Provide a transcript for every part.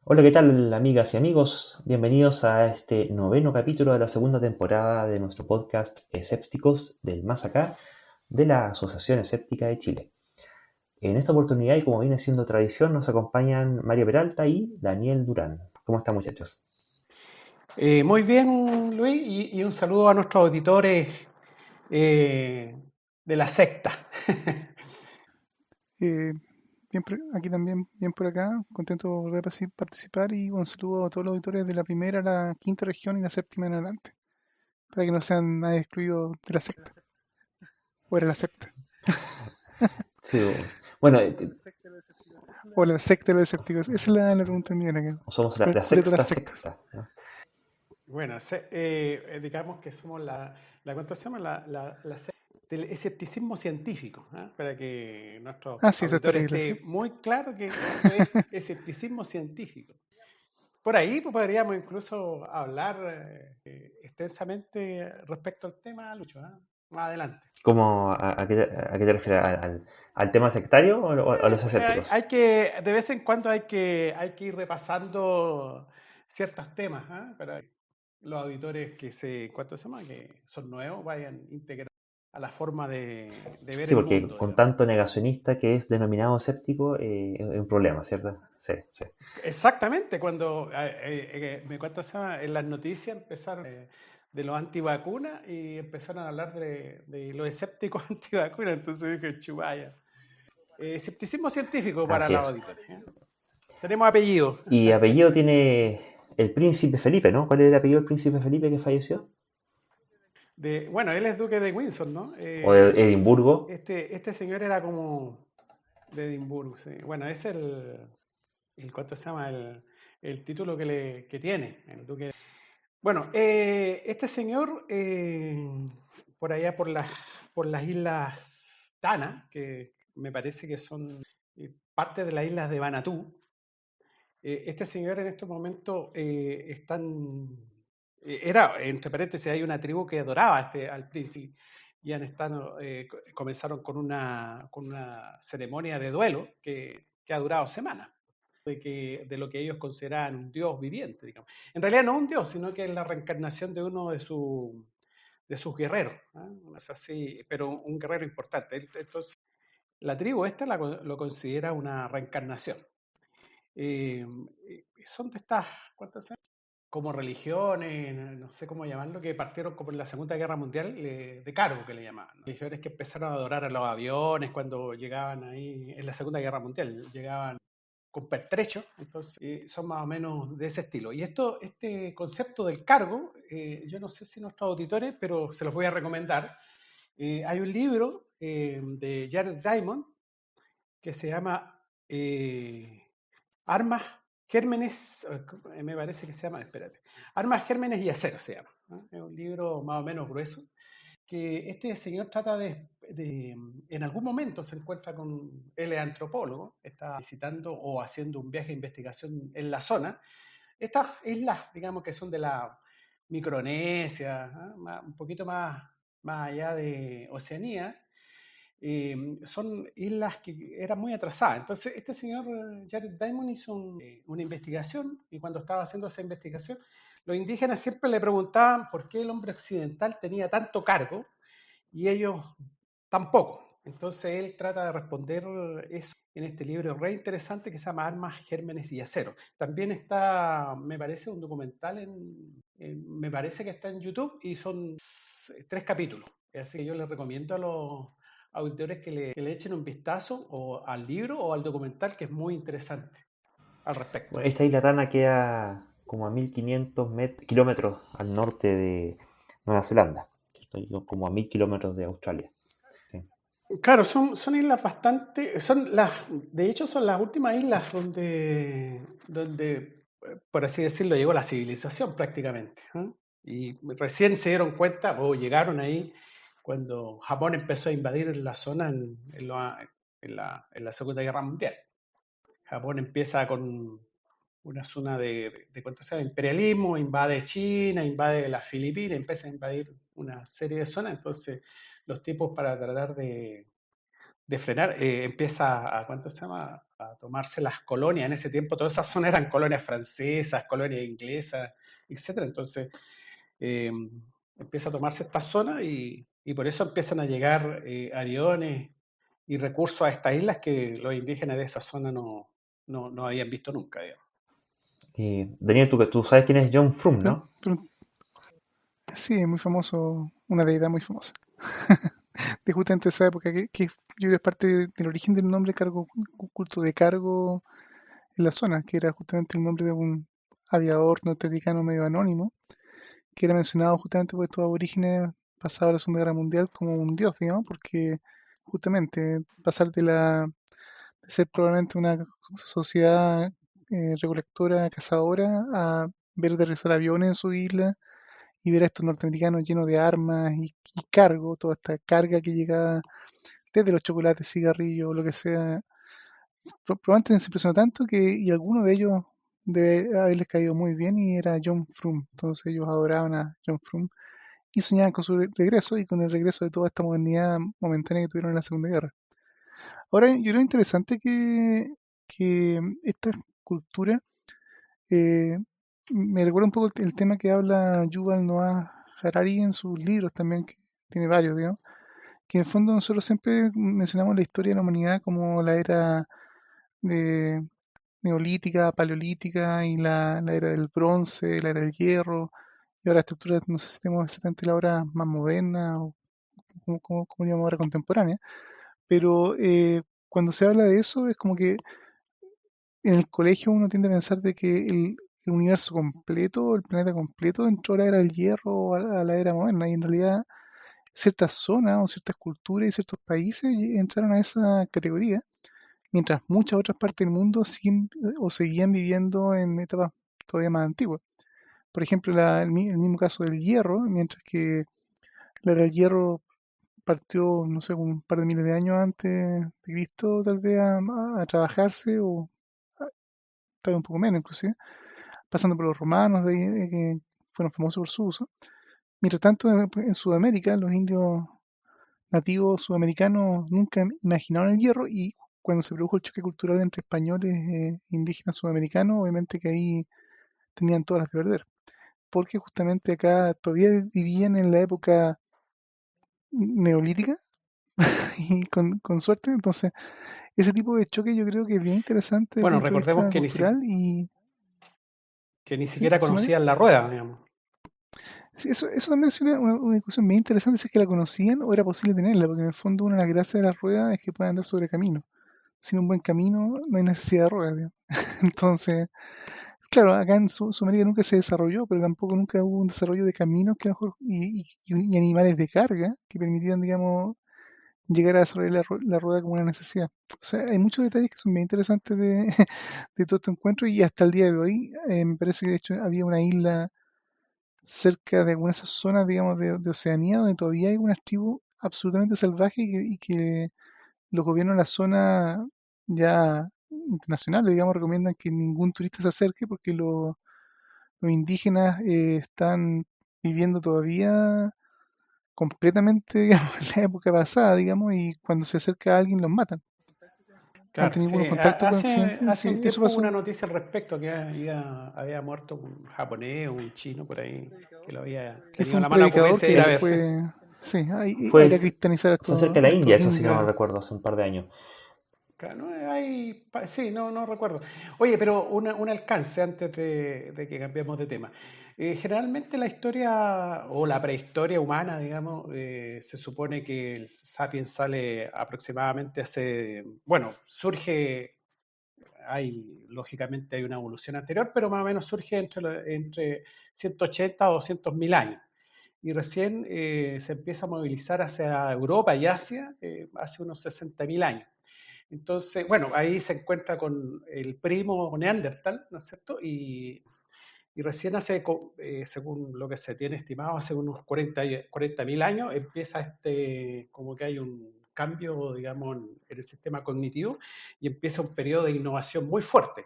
Hola, ¿qué tal, amigas y amigos? Bienvenidos a este noveno capítulo de la segunda temporada de nuestro podcast Escépticos del Más Acá de la Asociación Escéptica de Chile. En esta oportunidad, y como viene siendo tradición, nos acompañan Mario Peralta y Daniel Durán. ¿Cómo están, muchachos? Muy bien, Luis, y un saludo a nuestros auditores eh, de la secta. Eh, aquí también, bien por acá, contento de volver a participar y un saludo a todos los auditores de la primera, la quinta región y la séptima en adelante, para que no sean nadie excluidos de la secta, o era la secta, Sí, bueno, o la secta de los escépticos. Esa es la pregunta mía acá. somos ¿Cuál la es de sexta las sectas? secta, ¿no? Bueno, digamos que somos ¿cuánto se llama? La secta del escepticismo científico, ¿ah? Para que nuestros Ah, sí, esa es auditores terrible, sí. esté muy claro que esto es escepticismo científico. Por ahí pues, podríamos incluso hablar extensamente respecto al tema, Lucho, ¿ah? Más adelante. ¿Cómo, a qué te refieres? ¿Al tema sectario o a los escépticos? De vez en cuando hay que ir repasando ciertos temas, ¿ah? Para que los auditores ¿cuánto se llama? Que son nuevos, vayan integrando a la forma de ver Sí, el porque mundo, con digamos. tanto negacionista que es denominado escéptico, es un problema, ¿cierto? Sí, sí. Exactamente, cuando ¿cuánto se llama? En las noticias empezaron de los antivacunas y empezaron a hablar de los escépticos antivacunas, entonces dije, chubaya. Escepticismo científico para Así los es. auditores, ¿eh? Tenemos apellido. Y apellido tiene el príncipe Felipe, ¿no? ¿Cuál es el apellido del príncipe Felipe que falleció? Bueno, él es duque de Windsor, ¿no? ¿O de Edimburgo? Este señor era como de Edimburgo, sí. Bueno, es ¿cuánto se llama? El título que tiene, el duque. Bueno, este señor, por allá por las islas Tana, que me parece que son parte de las islas de Vanuatu, este señor en estos momentos era, entre paréntesis, hay una tribu que adoraba al príncipe y comenzaron con una ceremonia de duelo que ha durado semanas, de lo que ellos consideraban un dios viviente, digamos. En realidad no un dios, sino que es la reencarnación de uno de sus guerreros, ¿ah? No es así, pero un guerrero importante. Entonces, la tribu lo considera una reencarnación. Eh, Son de estas, ¿cuántas son? Como religiones, no sé cómo llamarlo, que partieron como en la Segunda Guerra Mundial de cargo, que le llamaban, ¿no? Religiones que empezaron a adorar a los aviones cuando llegaban ahí, en la Segunda Guerra Mundial, llegaban con pertrechos, entonces son más o menos de ese estilo. Y este concepto del cargo, yo no sé si nuestros auditores, pero se los voy a recomendar. Hay un libro de Jared Diamond que se llama Armas, Gérmenes, me parece que se llama, espérate, Armas, Gérmenes y Acero se llama, ¿no? Es un libro más o menos grueso, que este señor trata en algún momento se encuentra él es antropólogo, está visitando o haciendo un viaje de investigación en la zona. Estas islas, digamos que son de la Micronesia, ¿ah? Un poquito más allá de Oceanía, son islas que eran muy atrasadas. Entonces, este señor Jared Diamond hizo una investigación y cuando estaba haciendo esa investigación, los indígenas siempre le preguntaban por qué el hombre occidental tenía tanto cargo y ellos tampoco. Entonces, él trata de responder eso en este libro re interesante que se llama Armas, Gérmenes y Acero. También está, me parece, un documental me parece que está en YouTube y son 3 capítulos. Así que yo les recomiendo a los auditores que le echen un vistazo o al libro o al documental que es muy interesante al respecto. Bueno, esta isla Tana queda como a 1500 kilómetros al norte de Nueva Zelanda. ¿Cierto? Como a 1000 kilómetros de Australia. Sí. Claro, son islas bastante, de hecho son las últimas islas donde, por así decirlo, llegó la civilización prácticamente, ¿eh? Y recién se dieron cuenta o llegaron ahí cuando Japón empezó a invadir la zona en la Segunda Guerra Mundial. Japón empieza con una zona de ¿cuánto se llama? Imperialismo, invade China, invade las Filipinas, empieza a invadir una serie de zonas, entonces los tipos para tratar frenar, empieza ¿cuánto se llama? A tomarse las colonias. En ese tiempo todas esas zonas eran colonias francesas, colonias inglesas, etcétera. Entonces eh, empieza a tomarse esta zona y por eso empiezan a llegar aviones y recursos a estas islas que los indígenas de esa zona no habían visto nunca, digamos. Daniel, tú sabes quién es John Frum, Pero, ¿no? pero sí, es muy famoso, una deidad muy famosa. De justamente esa época, que yo creo que es parte del origen del nombre cargo, culto de cargo en la zona, que era justamente el nombre de un aviador norteamericano medio anónimo, que era mencionado justamente por estos aborígenes pasados a la Segunda Guerra Mundial como un dios, digamos, porque justamente pasar de ser probablemente una sociedad recolectora, cazadora, a ver aterrizar aviones en su isla y ver a estos norteamericanos llenos de armas y cargo, toda esta carga que llegaba desde los chocolates, cigarrillos, lo que sea. Probablemente se impresionó tanto y alguno de ellos debe haberles caído muy bien y era John Frum. Entonces ellos adoraban a John Frum y soñaban con su regreso y con el regreso de toda esta modernidad momentánea que tuvieron en la Segunda Guerra. Ahora, yo creo interesante que esta cultura eh, me recuerda un poco el tema que habla Yuval Noah Harari en sus libros también, que tiene varios, digamos, que en el fondo nosotros siempre mencionamos la historia de la humanidad como la era de neolítica, paleolítica y la era del bronce, la era del hierro, y ahora estructuras, no sé si tenemos exactamente la hora más moderna o como llamamos ahora contemporánea, pero cuando se habla de eso es como que en el colegio uno tiende a pensar de que el universo completo, el planeta completo entró a la era del hierro o a la era moderna y en realidad ciertas zonas o ciertas culturas y ciertos países entraron a esa categoría, mientras muchas otras partes del mundo siguen o seguían viviendo en etapas todavía más antiguas. Por ejemplo, el mismo caso del hierro, mientras que la era del hierro partió, no sé, un par de miles de años antes de Cristo, tal vez a trabajarse, o tal vez un poco menos inclusive, pasando por los romanos, de ahí, que fueron famosos por su uso. Mientras tanto, en Sudamérica, los indios nativos sudamericanos nunca imaginaron el hierro y cuando se produjo el choque cultural entre españoles e indígenas sudamericanos, obviamente que ahí tenían todas las de perder, porque justamente acá todavía vivían en la época neolítica y con suerte, entonces ese tipo de choque yo creo que es bien interesante desde el Bueno, punto de recordemos vista cultural y que ni sí, siquiera sí, María. conocían la rueda, digamos. Sí, eso también es una discusión bien interesante si es que la conocían o era posible tenerla, porque en el fondo una de las gracias de las ruedas es que pueden andar sobre camino. Sin un buen camino no hay necesidad de ruedas, digamos. Entonces, claro, acá en Sudamérica nunca se desarrolló, pero tampoco nunca hubo un desarrollo de caminos que a lo mejor, y animales de carga que permitían, digamos, llegar a desarrollar la rueda como una necesidad. O sea, hay muchos detalles que son bien interesantes de, de todo este encuentro y hasta el día de hoy me parece que de hecho había una isla cerca de alguna de esas zonas, digamos, de Oceanía, donde todavía hay unas tribus absolutamente salvajes y que los gobiernos de la zona ya internacionales, digamos, recomiendan que ningún turista se acerque porque los indígenas están viviendo todavía completamente, digamos, en la época pasada, digamos, y cuando se acerca a alguien los matan. ¿Han Claro, tenido sí. algún contacto con Occidente? Hace Sí, un eso tiempo hubo una pasó. noticia al respecto que había muerto un japonés o un chino por ahí que lo había tenido Fue un la mala predicador ocurrencia de que ir a ver. fue, sí, a Fue, ir a cristianizar fue cerca de a la India, estos eso si no indios. me recuerdo, hace un par de años. Claro, sí, no recuerdo. Oye, pero un alcance antes de que cambiemos de tema. Generalmente la historia o la prehistoria humana, digamos, se supone que el Sapiens sale aproximadamente bueno, lógicamente hay una evolución anterior, pero más o menos surge entre 180 a 200 mil años. Y recién se empieza a movilizar hacia Europa y Asia hace unos 60 mil años. Entonces, bueno, ahí se encuentra con el primo Neandertal, ¿no es cierto? Y recién según lo que se tiene estimado, hace unos 40.000 años, empieza como que hay un cambio, digamos, en el sistema cognitivo y empieza un periodo de innovación muy fuerte.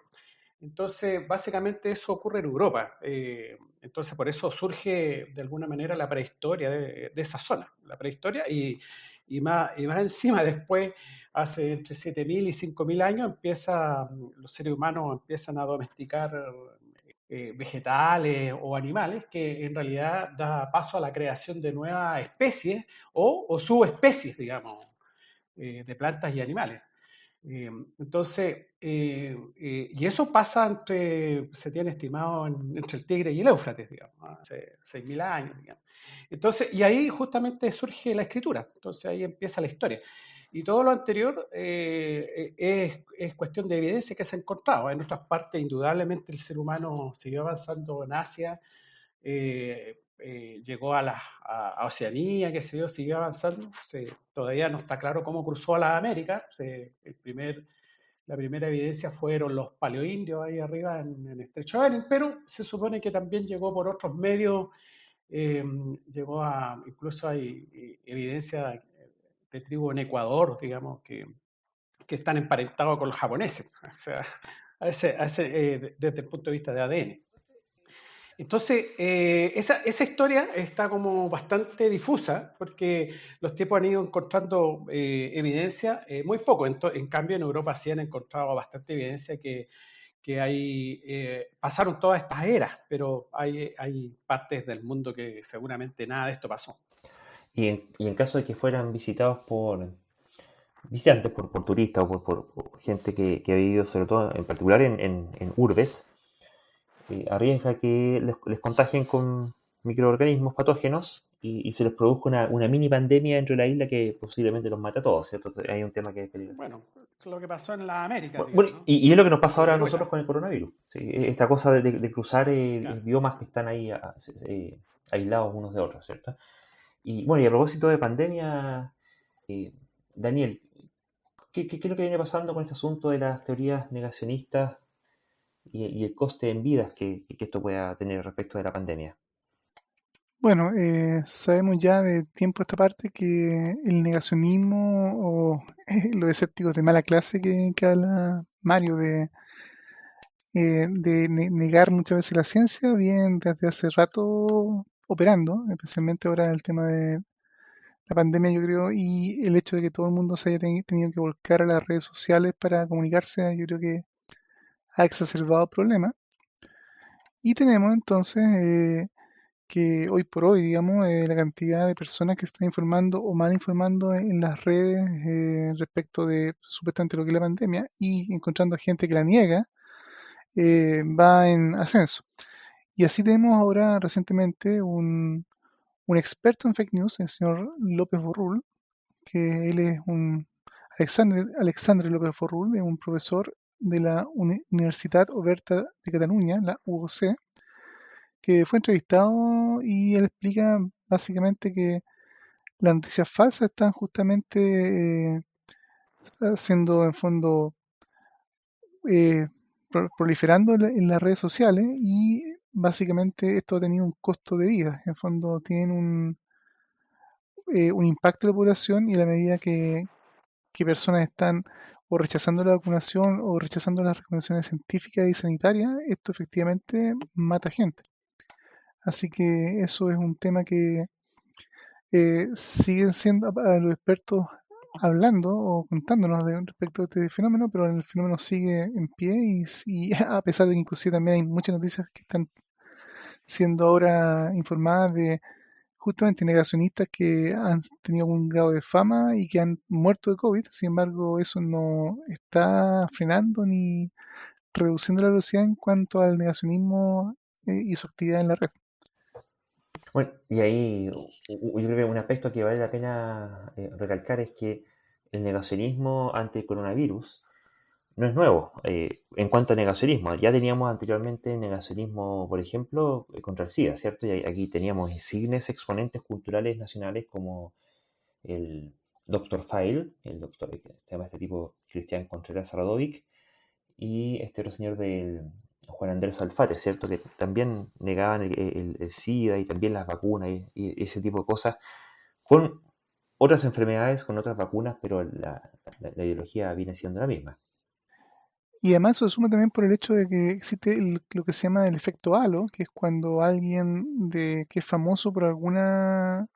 Entonces, básicamente eso ocurre en Europa. Entonces, por eso surge de alguna manera la prehistoria de esa zona, la prehistoria, y más encima después, hace entre 7.000 y 5.000 años, los seres humanos empiezan a domesticar vegetales o animales, que en realidad da paso a la creación de nuevas especies o subespecies, digamos, de plantas y animales. Entonces, y eso pasa se tiene estimado entre el Tigre y el Éufrates, digamos, ¿no? Hace 6.000 años, digamos. Entonces, y ahí justamente surge la escritura, entonces ahí empieza la historia. Y todo lo anterior es cuestión de evidencia que se ha encontrado. En otras partes, indudablemente, el ser humano siguió avanzando en Asia, llegó a Oceanía, que se yo, siguió avanzando. Todavía no está claro cómo cruzó a las Américas. La primera evidencia fueron los paleoindios ahí arriba en el Estrecho de Bering, pero se supone que también llegó por otros medios, incluso hay evidencia de tribu en Ecuador, digamos, que están emparentados con los japoneses, o sea, desde el punto de vista de ADN. Entonces, esa historia está como bastante difusa porque los tipos han ido encontrando evidencia, muy poco. En cambio, en Europa sí han encontrado bastante evidencia que pasaron todas estas eras, pero hay partes del mundo que seguramente nada de esto pasó. Y en caso de que fueran visitados por visitantes, por turistas o por gente que ha vivido, sobre todo en particular en urbes, arriesga que les contagien con microorganismos patógenos y se les produzca una mini pandemia dentro de la isla que posiblemente los mata a todos, ¿cierto? Hay un tema que es peligroso. Bueno, es lo que pasó en la América, Bueno, digamos, ¿no? y es lo que nos Con pasa la ahora a viruela. nosotros con el coronavirus. ¿Sí? Esta cosa de cruzar Claro. biomas que están ahí aislados unos de otros, ¿cierto? Y bueno, y a propósito de pandemia, Daniel, ¿qué es lo que viene pasando con este asunto de las teorías negacionistas y el coste en vidas que esto pueda tener respecto de la pandemia? Bueno, sabemos ya de tiempo a esta parte que el negacionismo o los escépticos de mala clase que habla Mario de negar muchas veces la ciencia vienen desde hace rato operando, especialmente ahora en el tema de la pandemia, yo creo, y el hecho de que todo el mundo se haya tenido que volcar a las redes sociales para comunicarse, yo creo que ha exacerbado el problema. Y tenemos entonces que hoy por hoy, digamos, la cantidad de personas que están informando o mal informando en las redes respecto de supuestamente lo que es la pandemia y encontrando gente que la niega, va en ascenso. Y así tenemos ahora recientemente un experto en fake news, el señor López Borrul, que él es un Alexandre López Borrul, es un profesor de la Universitat Oberta de Cataluña, la UOC, que fue entrevistado y él explica básicamente que las noticias falsas están justamente siendo en fondo proliferando en las redes sociales y básicamente esto ha tenido un costo de vida. En fondo tienen un impacto en la población y a la medida que personas están o rechazando la vacunación o rechazando las recomendaciones científicas y sanitarias, esto efectivamente mata gente. Así que eso es un tema que siguen siendo los expertos hablando o contándonos respecto a este fenómeno, pero el fenómeno sigue en pie y a pesar de que inclusive también hay muchas noticias que están siendo ahora informadas de justamente negacionistas que han tenido algún grado de fama y que han muerto de COVID. Sin embargo, eso no está frenando ni reduciendo la velocidad en cuanto al negacionismo y su actividad en la red. Bueno, y ahí yo creo que un aspecto que vale la pena recalcar es que el negacionismo ante el coronavirus no es nuevo. En cuanto a negacionismo, ya teníamos anteriormente negacionismo, por ejemplo, contra el SIDA, ¿cierto? Y aquí teníamos insignes exponentes culturales nacionales como el Dr. File, el doctor que se llama este tipo Cristian Contreras Radovic, y este otro señor del Juan Andrés Alfate, ¿cierto? Que también negaban el SIDA y también las vacunas y ese tipo de cosas, con otras enfermedades, con otras vacunas, pero la ideología viene siendo la misma. Y además se suma también por el hecho de que existe lo que se llama el efecto halo, que es cuando alguien que es famoso por algún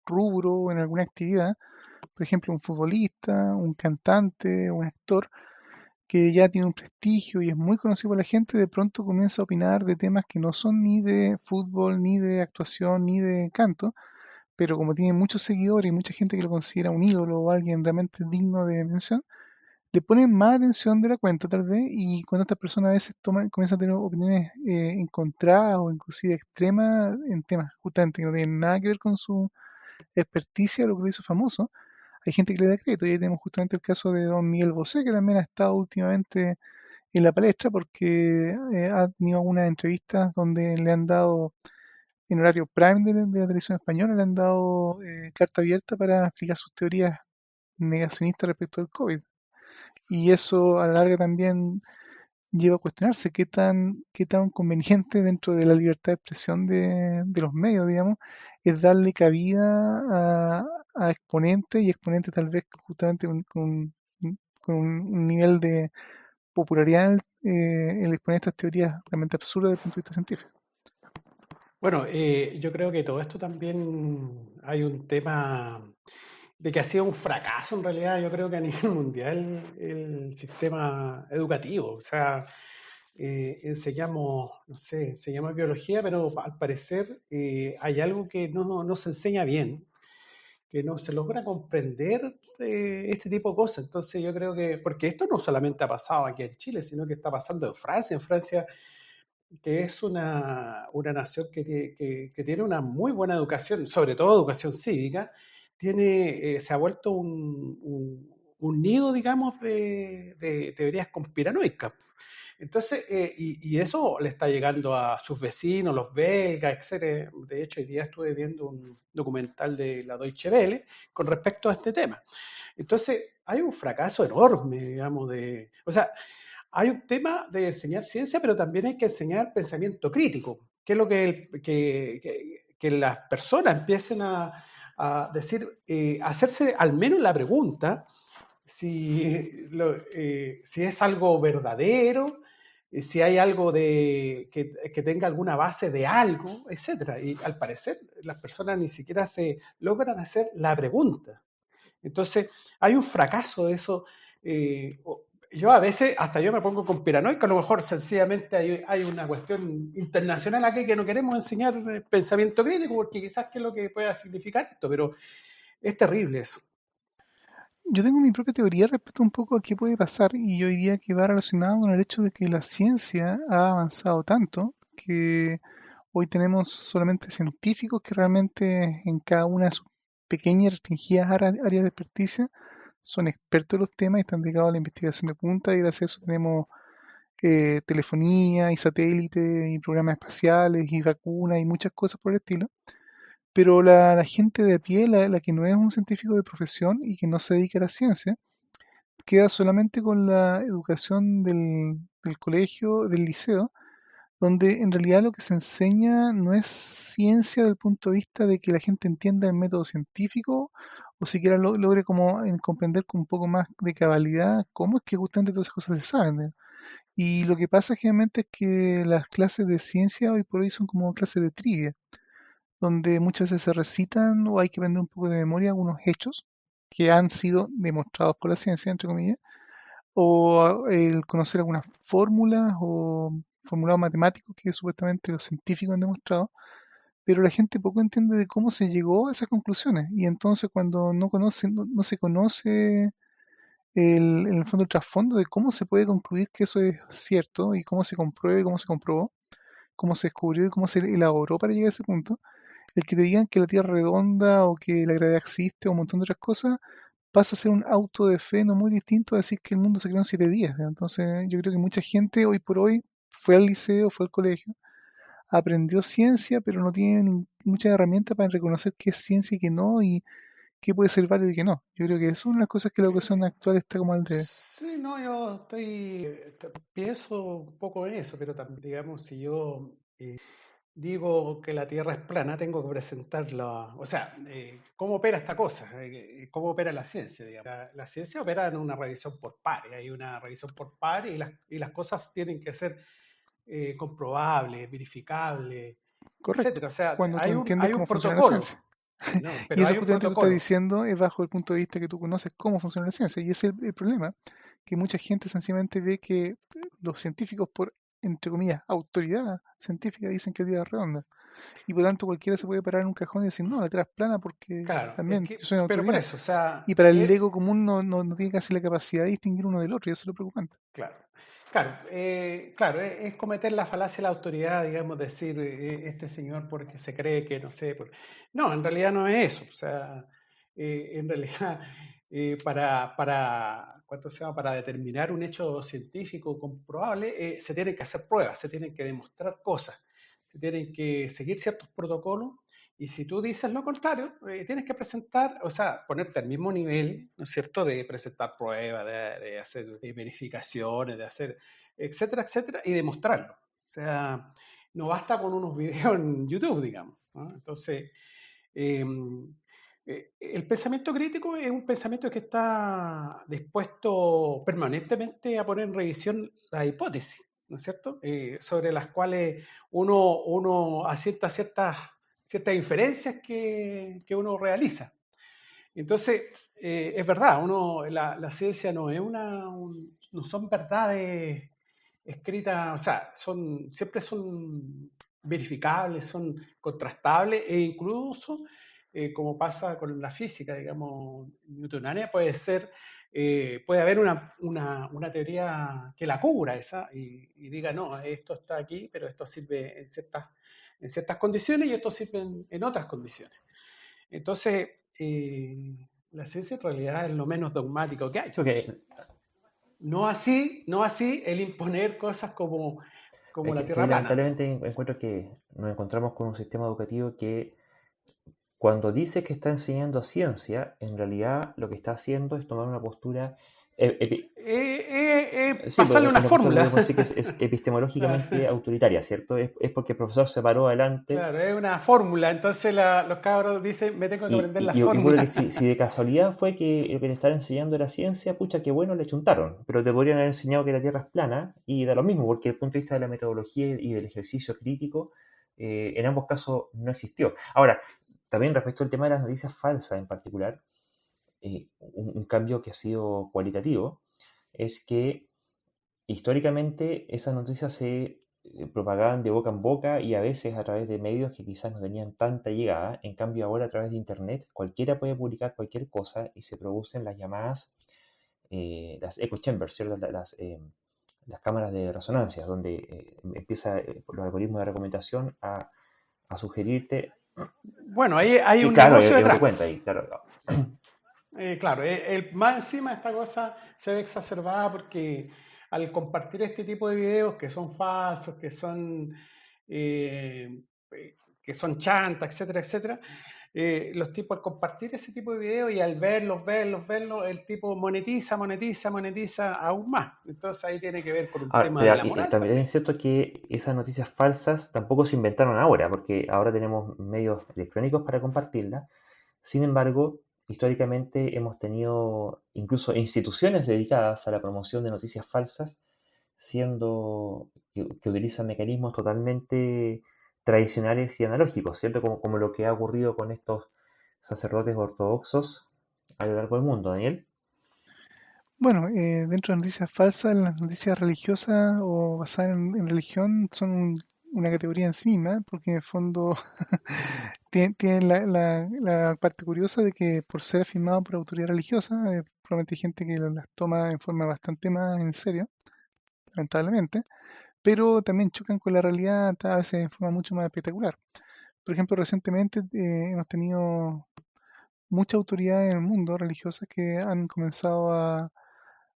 rubro o en alguna actividad, por ejemplo, un futbolista, un cantante, un actor, que ya tiene un prestigio y es muy conocido por la gente, de pronto comienza a opinar de temas que no son ni de fútbol, ni de actuación, ni de canto, pero como tiene muchos seguidores y mucha gente que lo considera un ídolo o alguien realmente digno de mención, le ponen más atención de la cuenta tal vez, y cuando estas personas a veces comienzan a tener opiniones encontradas o inclusive extremas en temas justamente que no tienen nada que ver con su experticia, lo que lo hizo famoso, hay gente que le da crédito. Y ahí tenemos justamente el caso de don Miguel Bosé, que también ha estado últimamente en la palestra porque ha tenido algunas entrevistas donde le han dado, en horario prime de la televisión española, le han dado carta abierta para explicar sus teorías negacionistas respecto al COVID. Y eso a la larga también lleva a cuestionarse qué tan conveniente dentro de la libertad de expresión de los medios, digamos, es darle cabida a exponentes, y exponentes tal vez justamente con un nivel de popularidad el exponer estas teorías realmente absurdas desde el punto de vista científico. Bueno, yo creo que todo esto también hay un tema de que ha sido un fracaso en realidad, yo creo que a nivel mundial el sistema educativo. O sea, enseñamos, no sé, enseñamos biología, pero al parecer hay algo que no se enseña bien, que no se logra comprender este tipo de cosas. Entonces yo creo que, porque esto no solamente ha pasado aquí en Chile, sino que está pasando en Francia, que es una nación que tiene una muy buena educación, sobre todo educación cívica, se ha vuelto un nido, digamos, de teorías conspiranoicas. Entonces, y eso le está llegando a sus vecinos, los belgas, etcétera. De hecho, hoy día estuve viendo un documental de la Deutsche Welle con respecto a este tema. Entonces, hay un fracaso enorme, digamos, o sea, hay un tema de enseñar ciencia, pero también hay que enseñar pensamiento crítico, que es lo que las personas empiecen a decir, hacerse al menos la pregunta si es algo verdadero, si hay algo que tenga alguna base de algo, etcétera. Y al parecer las personas ni siquiera se logran hacer la pregunta. Entonces, hay un fracaso de eso. Yo a veces, hasta yo me pongo conspiranoico, a lo mejor sencillamente hay una cuestión internacional aquí que no queremos enseñar pensamiento crítico, porque quizás qué es lo que pueda significar esto, pero es terrible eso. Yo tengo mi propia teoría respecto un poco a qué puede pasar, y yo diría que va relacionado con el hecho de que la ciencia ha avanzado tanto que hoy tenemos solamente científicos que realmente en cada una de sus pequeñas y restringidas áreas de experticia son expertos en los temas y están dedicados a la investigación de punta, y gracias a eso tenemos telefonía y satélite y programas espaciales y vacunas y muchas cosas por el estilo. Pero la gente de a pie, la que no es un científico de profesión y que no se dedica a la ciencia, queda solamente con la educación del colegio, del liceo, donde en realidad lo que se enseña no es ciencia desde el punto de vista de que la gente entienda el método científico o siquiera logre como comprender con un poco más de cabalidad cómo es que justamente todas esas cosas se saben, ¿no? Y lo que pasa generalmente es que las clases de ciencia hoy por hoy son como clases de trivia, donde muchas veces se recitan o hay que aprender un poco de memoria algunos hechos que han sido demostrados por la ciencia, entre comillas, o el conocer algunas fórmulas o formulados matemáticos que supuestamente los científicos han demostrado, pero la gente poco entiende de cómo se llegó a esas conclusiones. Y entonces cuando no se conoce en el fondo el trasfondo de cómo se puede concluir que eso es cierto y cómo se compruebe, cómo se comprobó, cómo se descubrió y cómo se elaboró para llegar a ese punto, el que te digan que la Tierra es redonda o que la gravedad existe o un montón de otras cosas, pasa a ser un auto de fe no muy distinto a decir que el mundo se creó en 7 días, ¿no? Entonces yo creo que mucha gente hoy por hoy fue al liceo, fue al colegio, aprendió ciencia, pero no tiene muchas herramientas para reconocer qué es ciencia y qué no, y qué puede ser válido y qué no. Yo creo que eso es una de las cosas que la educación actual está como al de... Sí, no, yo pienso un poco en eso, pero también, digamos, si yo digo que la Tierra es plana, tengo que presentarla, o sea, cómo opera esta cosa. Cómo opera la ciencia, digamos. La ciencia opera en una revisión por pares, hay una revisión por pares y las cosas tienen que ser comprobables, verificables, Correcto, etcétera. O sea, cuando tú entiendes hay un cómo funciona la protocolo. ciencia. Sí, no, Y pero eso hay un justamente tú estás protocolo. diciendo es bajo el punto de vista que tú conoces cómo funciona la ciencia. Y ese es el problema, que mucha gente sencillamente ve que los científicos por, entre comillas, autoridad científica dicen que es Tierra redonda. Y por lo tanto cualquiera se puede parar en un cajón y decir, no, la Tierra es plana porque Claro, es también yo que, soy una pero por autoridad. eso, o sea, Y para el ego común no tiene casi la capacidad de distinguir uno del otro, y eso es lo preocupante. claro, claro, es cometer la falacia de la autoridad, digamos, decir este señor porque se cree que no sé, no, en realidad no es eso, o sea, en realidad ¿cuánto se llama? Para determinar un hecho científico comprobable se tienen que hacer pruebas, se tienen que demostrar cosas, se tienen que seguir ciertos protocolos. Y si tú dices lo contrario, tienes que presentar, o sea, ponerte al mismo nivel, ¿no es cierto?, de presentar pruebas, de hacer verificaciones, de hacer, etcétera, etcétera, y demostrarlo. O sea, no basta con unos videos en YouTube, digamos, ¿no? Entonces, eh, el pensamiento crítico es un pensamiento que está dispuesto permanentemente a poner en revisión las hipótesis, ¿no es cierto? Sobre las cuales uno asienta ciertas inferencias que uno realiza. Entonces, es verdad, la ciencia no es no son verdades escritas, o sea, siempre son verificables, son contrastables e incluso, como pasa con la física, digamos, newtoniana, puede haber una teoría que la cubra esa y diga, no, esto está aquí, pero esto sirve en ciertas condiciones y esto sirve en otras condiciones. Entonces, la ciencia en realidad es lo menos dogmático que hay. Sí, porque No así el imponer cosas como es la que Tierra plana. lamentablemente encuentro que nos encontramos con un sistema educativo que cuando dice que está enseñando ciencia, en realidad lo que está haciendo es tomar una postura, sí, pues Pasarle una una postura fórmula. podríamos decir que es epistemológicamente autoritaria, ¿cierto? Es porque el profesor se paró adelante Claro, es una fórmula. Entonces los cabros dicen, me tengo que aprender la y ocurre que fórmula. si de casualidad fue que lo que le estaban enseñando era ciencia, pucha, qué bueno, le chuntaron, pero te podrían haber enseñado que la Tierra es plana y da lo mismo, porque desde el punto de vista de la metodología y del ejercicio crítico, en ambos casos no existió. Ahora, también respecto al tema de las noticias falsas en particular, un cambio que ha sido cualitativo es que históricamente esas noticias se propagaban de boca en boca y a veces a través de medios que quizás no tenían tanta llegada. En cambio ahora a través de internet cualquiera puede publicar cualquier cosa y se producen las llamadas, las echo chambers, ¿cierto? Las cámaras de resonancia, donde empieza los algoritmos de recomendación a sugerirte. Bueno, ahí hay Y un claro, negocio es otro detrás. cuento ahí, claro. Claro, más encima esta cosa se ve exacerbada porque al compartir este tipo de videos que son falsos, eh, que son chantas, etcétera, etcétera, los tipos al compartir ese tipo de videos y al verlos, el tipo monetiza aún más. Entonces ahí tiene que ver con un Ahora, tema de pero la moral también también. es cierto que esas noticias falsas tampoco se inventaron ahora, porque ahora tenemos medios electrónicos para compartirlas. Sin embargo, históricamente hemos tenido incluso instituciones dedicadas a la promoción de noticias falsas, siendo que utilizan mecanismos totalmente tradicionales y analógicos, ¿cierto? Como lo que ha ocurrido con estos sacerdotes ortodoxos a lo largo del mundo, Daniel. Bueno, dentro de noticias falsas, las noticias religiosas o basadas en religión son una categoría en sí misma, porque en el fondo tienen la parte curiosa de que por ser afirmado por autoridad religiosa, probablemente hay gente que las toma en forma bastante más en serio, lamentablemente, pero también chocan con la realidad a veces en forma mucho más espectacular. Por ejemplo, recientemente hemos tenido muchas autoridades en el mundo religiosas que han comenzado a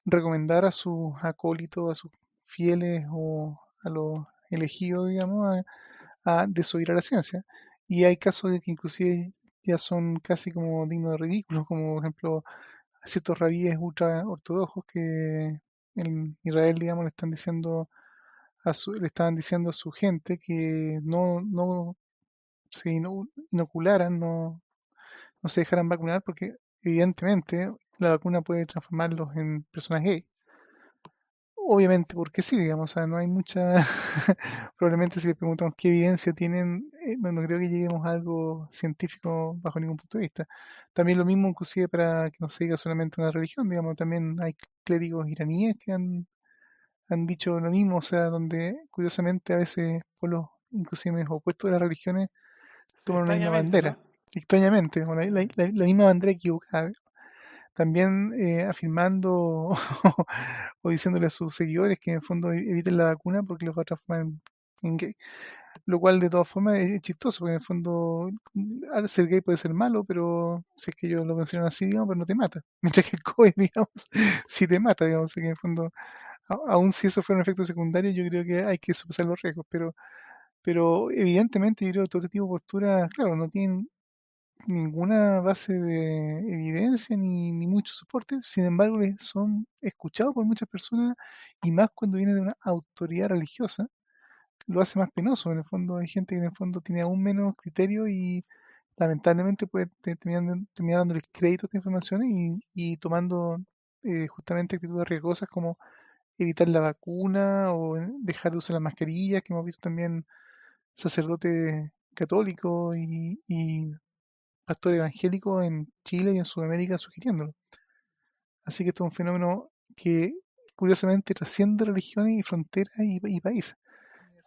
recomendar a sus acólitos, a sus fieles o a los elegidos, digamos, a desoír a la ciencia. Y hay casos de que inclusive ya son casi como dignos de ridículo, como por ejemplo ciertos rabíes ultra ortodoxos que en Israel, digamos, le estaban diciendo a su gente que no se inocularan, no se dejaran vacunar porque evidentemente la vacuna puede transformarlos en personas gay. obviamente porque sí, digamos, o sea, no hay mucha, probablemente si le preguntamos qué evidencia tienen, no creo que lleguemos a algo científico bajo ningún punto de vista. También lo mismo inclusive para que no se diga solamente una religión, digamos, también hay clérigos iraníes que han dicho lo mismo, o sea, donde curiosamente a veces pueblos inclusive opuestos de las religiones toman una misma Extrañamente, bandera, ¿no? extrañamente, como la misma bandera equivocada, también afirmando o diciéndole a sus seguidores que en el fondo eviten la vacuna porque los va a transformar en gay. Lo cual de todas formas es chistoso, porque en el fondo al ser gay puede ser malo, pero si es que ellos lo mencionan así, digamos, pero no te mata. Mientras que el COVID, digamos, sí te mata, digamos, que en el fondo, aun si eso fuera un efecto secundario, yo creo que hay que sopesar los riesgos, pero evidentemente yo creo que todo este tipo de posturas, claro, no tienen ninguna base de evidencia ni mucho soporte, sin embargo son escuchados por muchas personas y más cuando viene de una autoridad religiosa, lo hace más penoso. En el fondo hay gente que en el fondo tiene aún menos criterio y lamentablemente puede terminar dándole crédito a estas informaciones y tomando justamente actitudes riesgosas como evitar la vacuna o dejar de usar las mascarillas, que hemos visto también sacerdotes católicos y pastor evangélico en Chile y en Sudamérica sugiriéndolo. Así que esto es un fenómeno que curiosamente trasciende religiones y fronteras y países.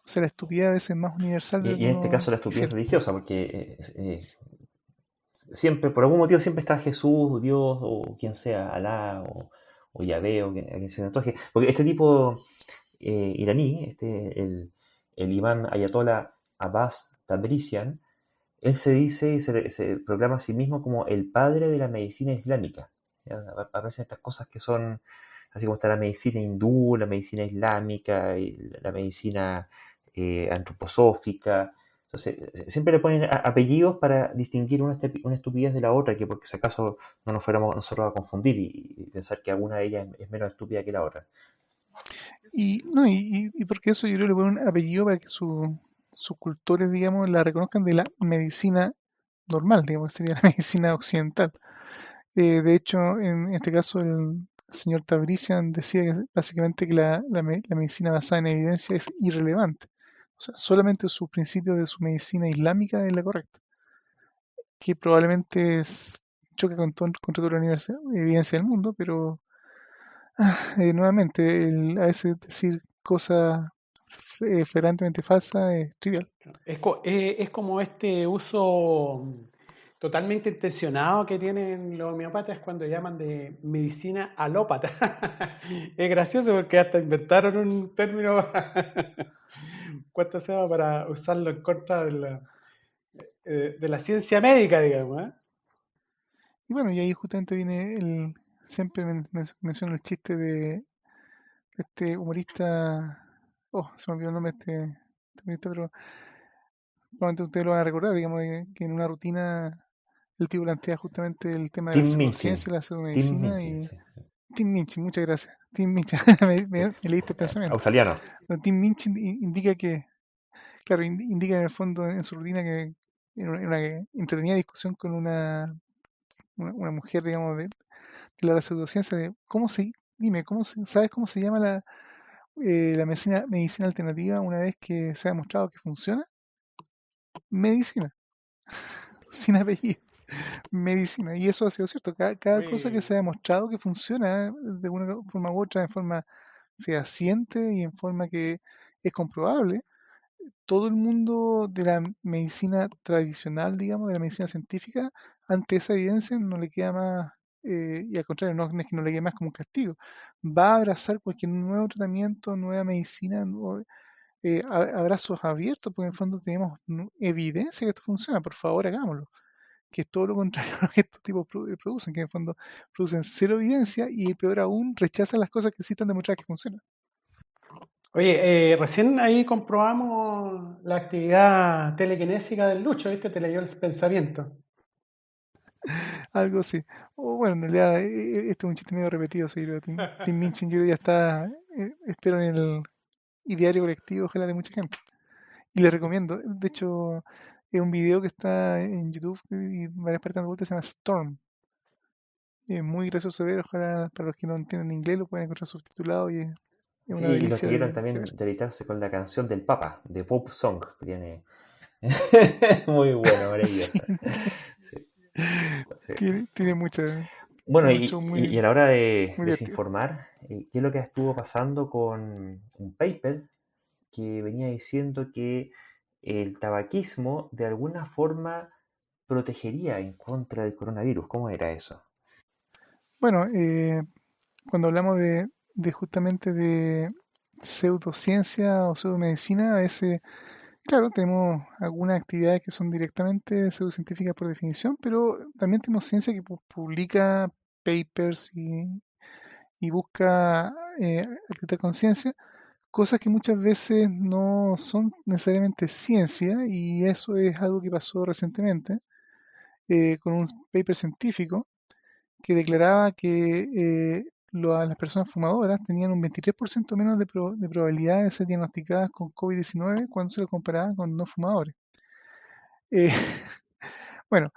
O sea, la estupidez a veces es más universal de lo que Y en este uno caso la estupidez quisiera. religiosa, porque siempre, por algún motivo, siempre está Jesús, Dios, o quien sea, Alá, o Yahvé, o a quien se le antoje. Porque este tipo iraní, el imán Ayatollah Abbas Tabrizian, él se dice y se proclama a sí mismo como el padre de la medicina islámica. ¿Ya? Aparecen estas cosas que son, así como está la medicina hindú, la medicina islámica, y la medicina antroposófica. Entonces, siempre le ponen apellidos para distinguir una estupidez de la otra, que porque si acaso no nos fuéramos nosotros a confundir y pensar que alguna de ellas es menos estúpida que la otra. Y, no, y porque eso yo creo que le ponen un apellido para que sus cultores, digamos, la reconozcan de la medicina normal, digamos, que sería la medicina occidental. De hecho, en este caso, el señor Tabrician decía que básicamente que la medicina basada en evidencia es irrelevante. O sea, solamente su principio de su medicina islámica es la correcta, que probablemente choca contra toda la evidencia del mundo, pero nuevamente, a veces decir cosas flagrantemente falsas es trivial. Es como este uso totalmente intencionado que tienen los homeópatas cuando llaman de medicina alópata. Es gracioso porque hasta inventaron un término ¿cuánto se llama? Para usarlo en contra de la ciencia médica, digamos. ¿Eh? Y bueno, y ahí justamente viene siempre menciono el chiste de este humorista, oh, se me olvidó el nombre de este humorista, pero probablemente ustedes lo van a recordar, digamos, que en una rutina el tipo plantea justamente el tema de la Tim Minchin. pseudociencia, la Tim pseudomedicina Minchin, y sí. Tim Minchin, muchas gracias. Tim Minchin, me leíste el pensamiento. Australiano. Bueno, Tim Minchin indica que, claro, indica en el fondo en su rutina que en una entretenida discusión con una mujer, digamos, de la pseudociencia, de dime, ¿sabes cómo se llama la medicina alternativa una vez que se ha demostrado que funciona? Medicina, sin apellido, medicina. Y eso ha sido cierto. Cada cosa que Oye, se ha demostrado que funciona de una forma u otra, en forma fehaciente y en forma que es comprobable, todo el mundo de la medicina tradicional, digamos, de la medicina científica, ante esa evidencia no le queda más, y al contrario, no es que no le quede más como un castigo, va a abrazar cualquier nuevo tratamiento, nueva medicina, abrazos abiertos, porque en el fondo tenemos evidencia que esto funciona, por favor hagámoslo, que es todo lo contrario a lo que estos tipos producen, que en el fondo producen cero evidencia y peor aún, rechazan las cosas que sí están demostradas que funcionan. recién ahí comprobamos la actividad telequinésica del Lucho, ¿viste? Te leyó el pensamiento. Algo así. O bueno, en realidad, este es un chiste medio repetido, sí, pero Tim Minchin yo creo que ya está, espero en el ideario colectivo, ojalá de mucha gente. Y les recomiendo, de hecho, es un video que está en YouTube y varias partes de vuelta, se llama Storm. Es muy gracioso ver, ojalá para los que no entienden inglés lo pueden encontrar subtitulado y es Es Sí, una y no delicia quisieron de ver. también deleitarse con la canción del Papa, de Pope Song, que tiene muy buena, Sí, maravillosa. Sí, sí. tiene Bueno, mucho y a la hora de muy divertido. desinformar, ¿qué es lo que estuvo pasando con un paper que venía diciendo que el tabaquismo de alguna forma protegería en contra del coronavirus? ¿Cómo era eso? Bueno, cuando hablamos de justamente de pseudociencia o pseudomedicina, a veces, claro, tenemos algunas actividades que son directamente pseudocientíficas por definición, pero también tenemos ciencia que publica papers y busca aplicar conciencia, cosas que muchas veces no son necesariamente ciencia, y eso es algo que pasó recientemente con un paper científico que declaraba que las personas fumadoras tenían un 23% menos de probabilidad de ser diagnosticadas con COVID-19 cuando se lo comparaban con no fumadores. Eh, bueno,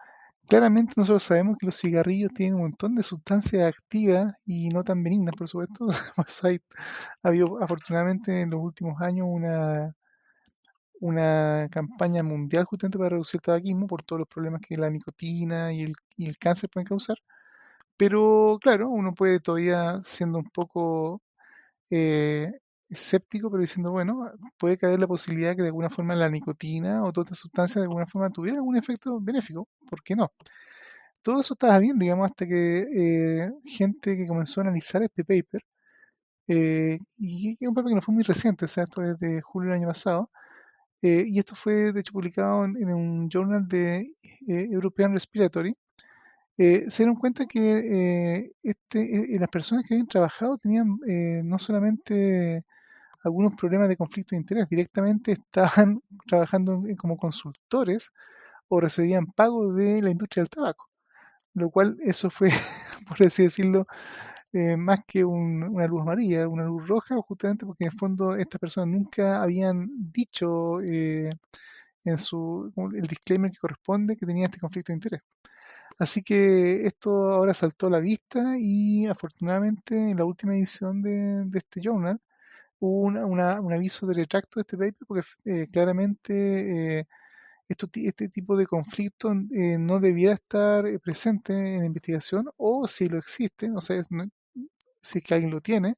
claramente nosotros sabemos que los cigarrillos tienen un montón de sustancias activas y no tan benignas, por supuesto. Por eso ha habido afortunadamente en los últimos años una campaña mundial justamente para reducir el tabaquismo por todos los problemas que la nicotina y el cáncer pueden causar. Pero claro, uno puede todavía, siendo un poco eh, escéptico, pero diciendo, bueno, puede caber la posibilidad que de alguna forma la nicotina o todas estas sustancias de alguna forma tuviera algún efecto benéfico. ¿Por qué no? Todo eso estaba bien, digamos, hasta que gente que comenzó a analizar este paper, y es un paper que no fue muy reciente, o sea, esto es de julio del año pasado, y esto fue de hecho publicado en un journal de European Respiratory. Se dieron cuenta que las personas que habían trabajado tenían no solamente algunos problemas de conflicto de interés, directamente estaban trabajando como consultores o recibían pago de la industria del tabaco, lo cual eso fue, por así decirlo, más que una luz amarilla, una luz roja, justamente porque en el fondo estas personas nunca habían dicho en como el disclaimer que corresponde que tenía este conflicto de interés. Así que esto ahora saltó a la vista y afortunadamente en la última edición de este journal hubo un aviso de retracto de este paper porque claramente este tipo de conflicto no debiera estar presente en la investigación, o si lo existe, o sea, si es que alguien lo tiene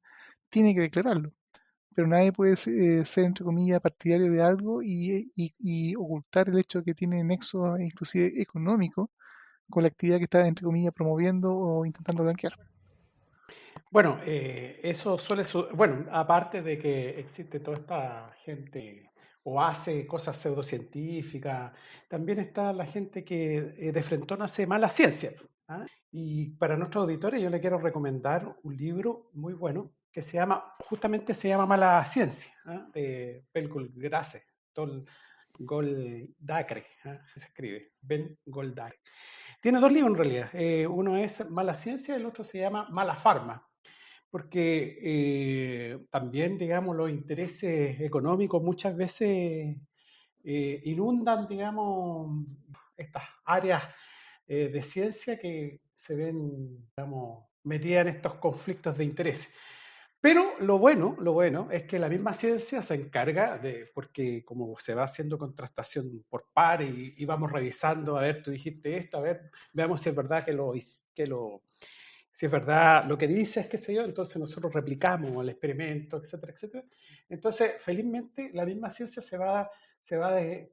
que declararlo. Pero nadie puede ser, entre comillas, partidario de algo y ocultar el hecho de que tiene nexo inclusive económico con la actividad que está, entre comillas, promoviendo o intentando blanquear. Bueno, eso bueno, aparte de que existe toda esta gente o hace cosas pseudocientíficas, también está la gente que de frentón hace mala ciencia. ¿Ah? Y para nuestros auditores yo le quiero recomendar un libro muy bueno que justamente se llama Mala Ciencia, ¿ah? De Ben Goldacre, Goldacre, ¿ah? Se escribe, Ben Goldacre. Tiene dos libros en realidad. Uno es Mala Ciencia y el otro se llama Mala Farma, porque también, digamos, los intereses económicos muchas veces inundan, digamos, estas áreas de ciencia que se ven, digamos, metidas en estos conflictos de interés. Pero lo bueno es que la misma ciencia se encarga de, porque como se va haciendo contrastación por pares y vamos revisando, a ver, tú dijiste esto, a ver, veamos si es verdad si es verdad lo que dices, qué sé yo, entonces nosotros replicamos el experimento, etcétera, etcétera. Entonces, felizmente, la misma ciencia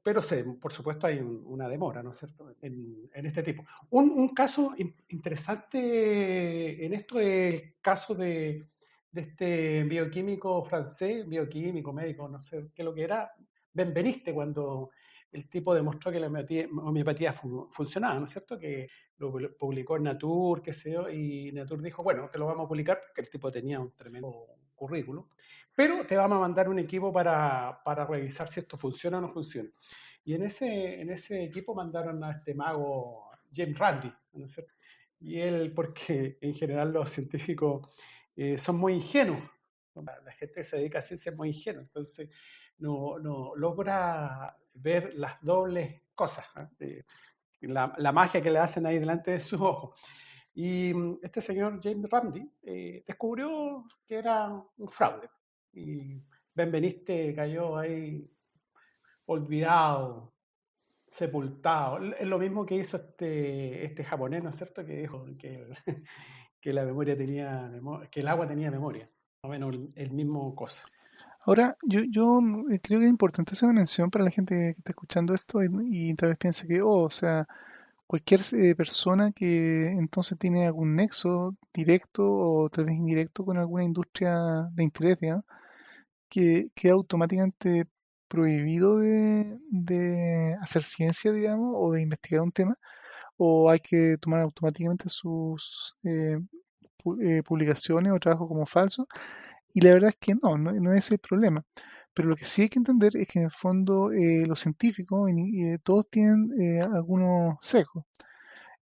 pero por supuesto hay una demora, ¿no es cierto?, en este tipo. Un caso interesante en esto es el caso de este bioquímico francés, bioquímico, médico, no sé qué lo que era, Benveniste, cuando el tipo demostró que la homeopatía funcionaba, ¿no es cierto?, que lo publicó en Nature, qué sé yo, y Nature dijo, bueno, te lo vamos a publicar porque el tipo tenía un tremendo currículum, pero te vamos a mandar un equipo para revisar si esto funciona o no funciona. Y en ese equipo mandaron a este mago James Randi, ¿no es cierto? Y él, porque en general los científicos son muy ingenuos, la gente que se dedica a ciencia es muy ingenua, entonces no logra ver las dobles cosas, ¿eh? La magia que le hacen ahí delante de sus ojos. Y este señor James Randi descubrió que era un fraude. Y Benveniste cayó ahí olvidado, sepultado. Es lo mismo que hizo este japonés, ¿no es cierto? Que dijo que la memoria tenía que el agua tenía memoria. Más o menos el mismo cosa. Ahora, yo creo que es importante hacer una mención para la gente que está escuchando esto y tal vez piense que, oh, o sea, cualquier persona que entonces tiene algún nexo directo o tal vez indirecto con alguna industria de interés, digamos, que queda automáticamente prohibido de hacer ciencia, digamos, o de investigar un tema, o hay que tomar automáticamente sus publicaciones o trabajos como falsos. Y la verdad es que no es el problema. Pero lo que sí hay que entender es que en el fondo los científicos todos tienen algunos sesgos.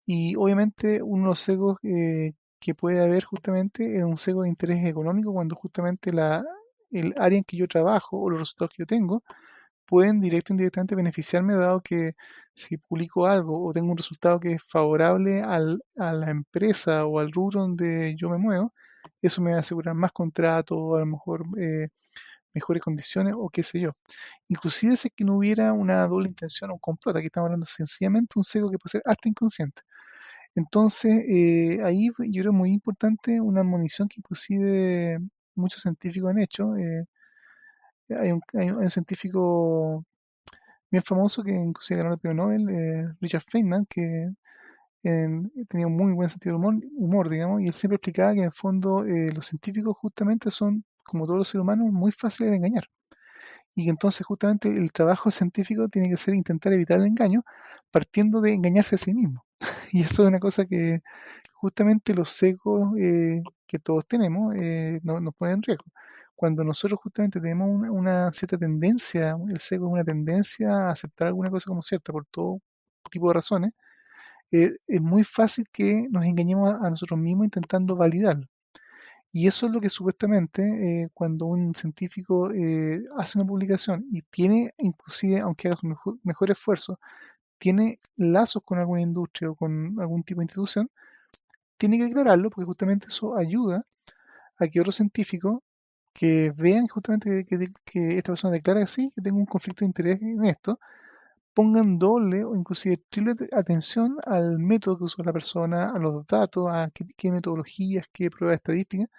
Y obviamente uno de los sesgos que puede haber justamente es un sesgo de interés económico cuando justamente el área en que yo trabajo o los resultados que yo tengo pueden directo o indirectamente beneficiarme dado que si publico algo o tengo un resultado que es favorable a la empresa o al rubro donde yo me muevo, eso me va a asegurar más contratos, a lo mejor mejores condiciones o qué sé yo. Inclusive si es que no hubiera una doble intención o un complot, aquí estamos hablando sencillamente de un sesgo que puede ser hasta inconsciente. Entonces, ahí yo creo muy importante una admonición que inclusive muchos científicos han hecho. Hay un científico bien famoso que inclusive ganó el premio Nobel, Richard Feynman, que tenía un muy buen sentido del humor, digamos, y él siempre explicaba que en el fondo los científicos justamente son, como todos los seres humanos, muy fáciles de engañar. Y que entonces justamente el trabajo científico tiene que ser intentar evitar el engaño, partiendo de engañarse a sí mismo. Y eso es una cosa que justamente los sesgos que todos tenemos nos ponen en riesgo. Cuando nosotros justamente tenemos una cierta tendencia, el sesgo es una tendencia a aceptar alguna cosa como cierta por todo tipo de razones, es muy fácil que nos engañemos a nosotros mismos intentando validarlo. Y eso es lo que supuestamente cuando un científico hace una publicación y tiene, inclusive, aunque haga su mejor esfuerzo, tiene lazos con alguna industria o con algún tipo de institución, tiene que declararlo porque justamente eso ayuda a que otros científicos que vean justamente que esta persona declara que sí, que tengo un conflicto de interés en esto, pongan doble o inclusive triple atención al método que usó la persona, a los datos, a qué metodologías, qué pruebas estadísticas,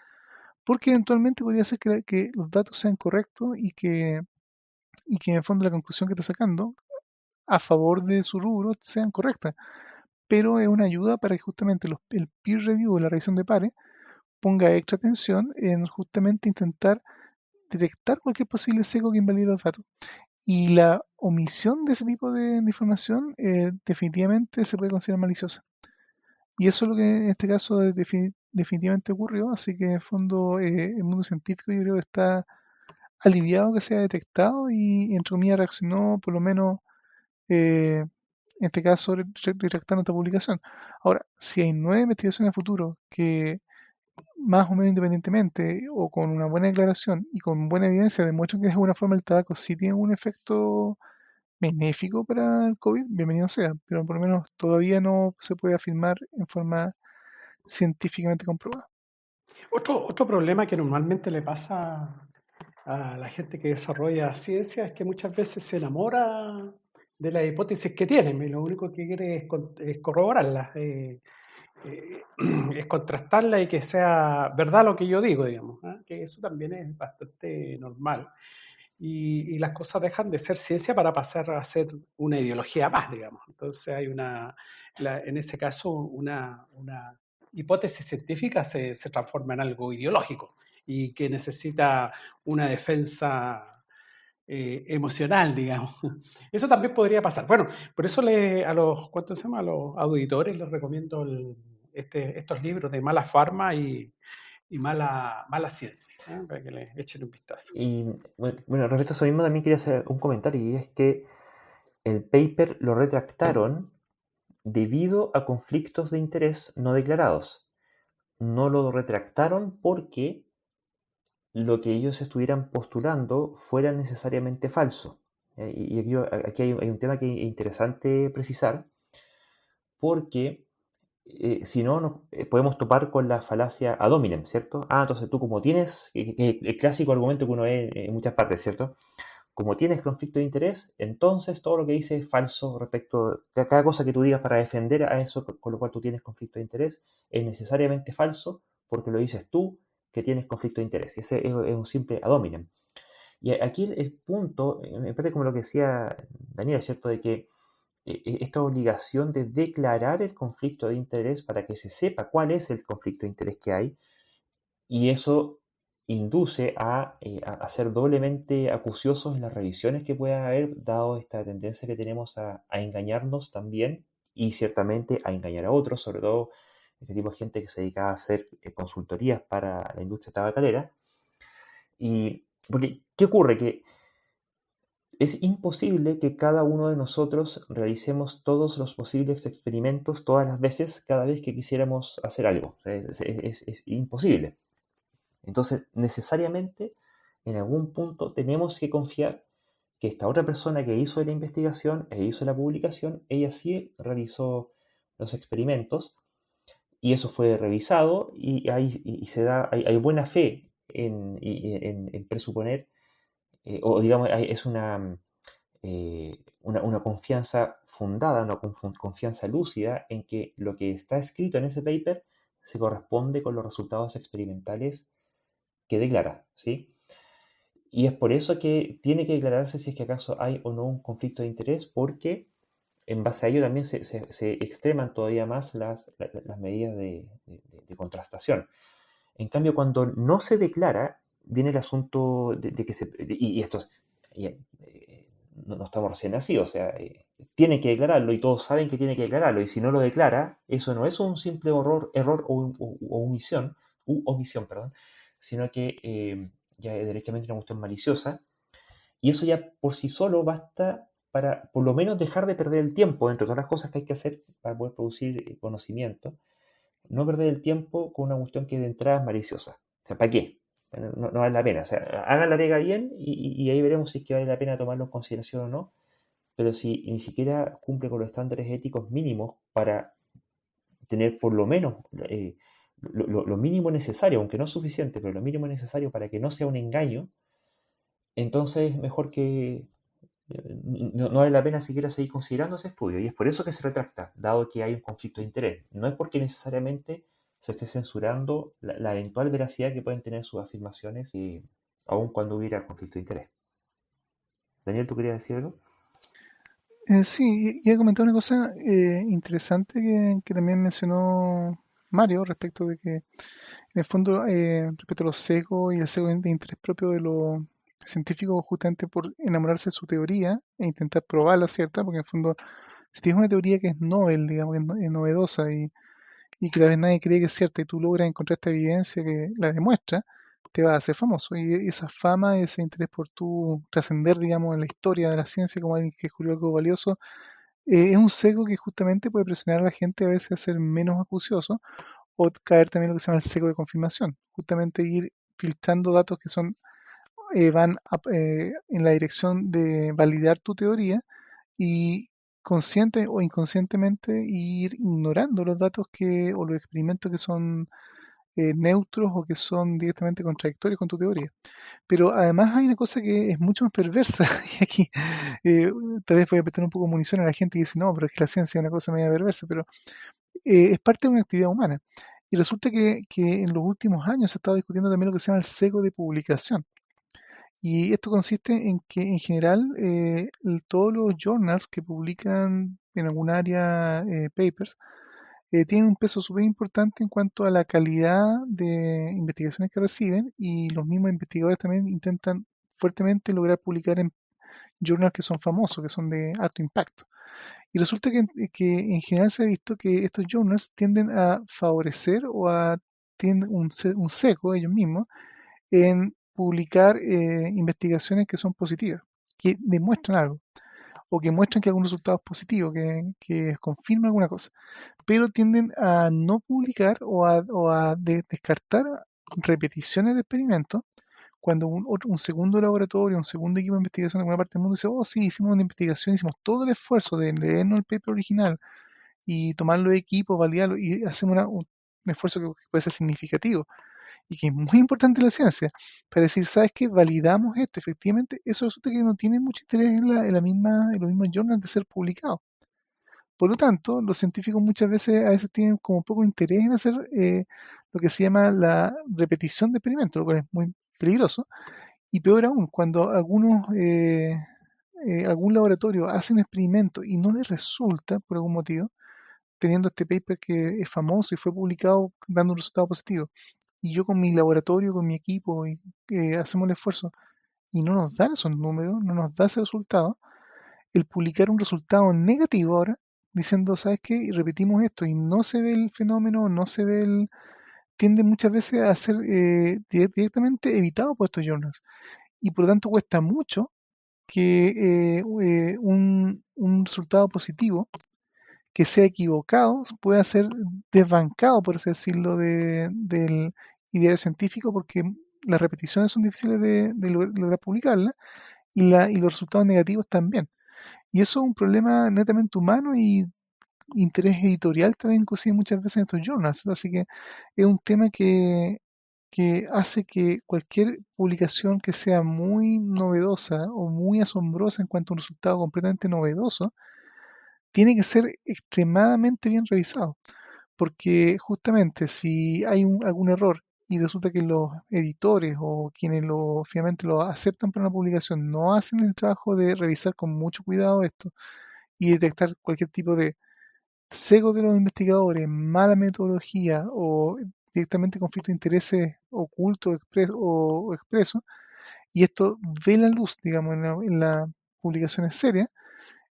porque eventualmente podría ser que los datos sean correctos y que en el fondo la conclusión que está sacando a favor de su rubro sean correctas. Pero es una ayuda para que justamente el peer review o la revisión de pares ponga extra atención en justamente intentar detectar cualquier posible sesgo que invalide los datos. Y la omisión de ese tipo de información definitivamente se puede considerar maliciosa. Y eso es lo que en este caso definitivamente ocurrió, así que en el fondo el mundo científico yo creo que está aliviado que se haya detectado y entre comillas reaccionó por lo menos en este caso retractando esta publicación. Ahora, si hay 9 investigaciones a futuro que más o menos independientemente o con una buena declaración y con buena evidencia demuestran que de alguna forma el tabaco sí tiene un efecto benéfico para el COVID, bienvenido sea, pero por lo menos todavía no se puede afirmar en forma científicamente comprobada. Otro problema que normalmente le pasa a la gente que desarrolla ciencia es que muchas veces se enamora de las hipótesis que tienen y lo único que quiere es corroborarlas, eh, es contrastarla y que sea verdad lo que yo digo, digamos, ¿ah? Que eso también es bastante normal. Y las cosas dejan de ser ciencia para pasar a ser una ideología más, digamos. Entonces hay en ese caso, una hipótesis científica se transforma en algo ideológico y que necesita una defensa emocional, digamos. Eso también podría pasar. Bueno, por eso ¿cuántos se llama? A los auditores les recomiendo estos libros de Mala Farma y Mala Ciencia, ¿eh? Para que le echen un vistazo. Y bueno, respecto a eso mismo también quería hacer un comentario y es que el paper lo retractaron debido a conflictos de interés no declarados. No lo retractaron porque lo que ellos estuvieran postulando fuera necesariamente falso. Y aquí hay un tema que es interesante precisar, porque Si no, podemos topar con la falacia ad hominem, ¿cierto? Entonces tú como tienes, el clásico argumento que uno ve en muchas partes, ¿cierto? Como tienes conflicto de interés, entonces todo lo que dices es falso respecto a cada cosa que tú digas para defender a eso con lo cual tú tienes conflicto de interés, es necesariamente falso porque lo dices tú que tienes conflicto de interés. Y ese es un simple ad hominem. Y aquí el punto, me parece como lo que decía Daniel, ¿cierto? De que esta obligación de declarar el conflicto de interés para que se sepa cuál es el conflicto de interés que hay, y eso induce a ser doblemente acuciosos en las revisiones que puedan haber, dado esta tendencia que tenemos a engañarnos también y ciertamente a engañar a otros, sobre todo este tipo de gente que se dedica a hacer consultorías para la industria tabacalera. Y porque, ¿qué ocurre? Que es imposible que cada uno de nosotros realicemos todos los posibles experimentos todas las veces, cada vez que quisiéramos hacer algo. Es imposible. Entonces, necesariamente, en algún punto tenemos que confiar que esta otra persona que hizo la investigación e hizo la publicación, ella sí realizó los experimentos y eso fue revisado y se da, hay buena fe en presuponer, o digamos, es una confianza fundada, una confianza lúcida en que lo que está escrito en ese paper se corresponde con los resultados experimentales que declara, ¿sí? Y es por eso que tiene que declararse si es que acaso hay o no un conflicto de interés, porque en base a ello también se extreman todavía más las medidas de contrastación. En cambio, cuando no se declara, viene el asunto de que y esto no estamos recién nacidos, o sea, tiene que declararlo y todos saben que tiene que declararlo, y si no lo declara, eso no es un simple error o omisión, perdón, sino que ya es derechamente una cuestión maliciosa, y eso ya por sí solo basta para por lo menos dejar de perder el tiempo, entre todas las cosas que hay que hacer para poder producir conocimiento, no perder el tiempo con una cuestión que de entrada es maliciosa. O sea, ¿para qué? No vale la pena. O sea, hagan la pega bien y ahí veremos si es que vale la pena tomarlo en consideración o no. Pero si ni siquiera cumple con los estándares éticos mínimos para tener por lo menos lo mínimo necesario, aunque no es suficiente, pero lo mínimo necesario para que no sea un engaño, entonces mejor que no vale la pena siquiera seguir considerando ese estudio. Y es por eso que se retracta, dado que hay un conflicto de interés. No es porque necesariamente se esté censurando la eventual veracidad que pueden tener sus afirmaciones, aun cuando hubiera conflicto de interés. Daniel, ¿tú querías decir algo? Sí, iba a comentar una cosa interesante que también mencionó Mario respecto de que, en el fondo, respecto a los sesgos y el sesgo de interés propio de los científicos, justamente por enamorarse de su teoría e intentar probarla, ¿cierta? Porque en el fondo, si tienes una teoría que es novel, digamos, que es novedosa y que tal vez nadie cree que es cierta y tú logras encontrar esta evidencia que la demuestra, te vas a hacer famoso. Y esa fama, ese interés por tu trascender, digamos, en la historia de la ciencia como alguien que descubrió algo valioso, es un sesgo que justamente puede presionar a la gente a veces a ser menos acucioso o caer también en lo que se llama el sesgo de confirmación. Justamente ir filtrando datos que en la dirección de validar tu teoría y consciente o inconscientemente ir ignorando los datos o los experimentos que son neutros o que son directamente contradictorios con tu teoría. Pero además hay una cosa que es mucho más perversa, y aquí eh, tal vez voy a prestar un poco de munición a la gente que dice, no, pero es que la ciencia es una cosa media perversa, pero es parte de una actividad humana. Y resulta que en los últimos años se ha estado discutiendo también lo que se llama el sesgo de publicación. Y esto consiste en que en general todos los journals que publican en algún área papers tienen un peso súper importante en cuanto a la calidad de investigaciones que reciben y los mismos investigadores también intentan fuertemente lograr publicar en journals que son famosos, que son de alto impacto. Y resulta que en general se ha visto que estos journals tienden a favorecer tienen un sesgo ellos mismos en publicar investigaciones que son positivas, que demuestran algo, o que muestran que algún resultado es positivo, que confirma alguna cosa, pero tienden a no publicar o a descartar repeticiones de experimentos cuando un segundo laboratorio, un segundo equipo de investigación de alguna parte del mundo dice, oh sí, hicimos una investigación, hicimos todo el esfuerzo de leernos el paper original y tomar los equipos, validarlos y hacemos un esfuerzo que puede ser significativo y que es muy importante en la ciencia, para decir, ¿sabes qué? Validamos esto, efectivamente, eso resulta que no tiene mucho interés en los mismos journals de ser publicado. Por lo tanto, los científicos muchas veces, a veces tienen como poco interés en hacer lo que se llama la repetición de experimentos, lo cual es muy peligroso. Y peor aún, cuando algún laboratorio hace un experimento y no le resulta por algún motivo, teniendo este paper que es famoso y fue publicado dando un resultado positivo, y yo con mi laboratorio, con mi equipo, y, hacemos el esfuerzo y no nos dan esos números, no nos da ese resultado, el publicar un resultado negativo ahora, diciendo, ¿sabes qué? Y repetimos esto y no se ve el fenómeno, no se ve tiende muchas veces a ser directamente evitado por estos journals. Y por lo tanto cuesta mucho que un resultado positivo que sea equivocado pueda ser desbancado, por así decirlo, del ideario científico, porque las repeticiones son difíciles de lograr publicarlas y los resultados negativos también. Y eso es un problema netamente humano y interés editorial también inclusive muchas veces en estos journals. Así que es un tema que hace que cualquier publicación que sea muy novedosa o muy asombrosa en cuanto a un resultado completamente novedoso, tiene que ser extremadamente bien revisado. Porque justamente si hay algún error y resulta que los editores o quienes finalmente lo aceptan para una publicación no hacen el trabajo de revisar con mucho cuidado esto y detectar cualquier tipo de sesgo de los investigadores, mala metodología o directamente conflicto de intereses ocultos o expresos, y esto ve la luz, digamos, en las publicaciones serias,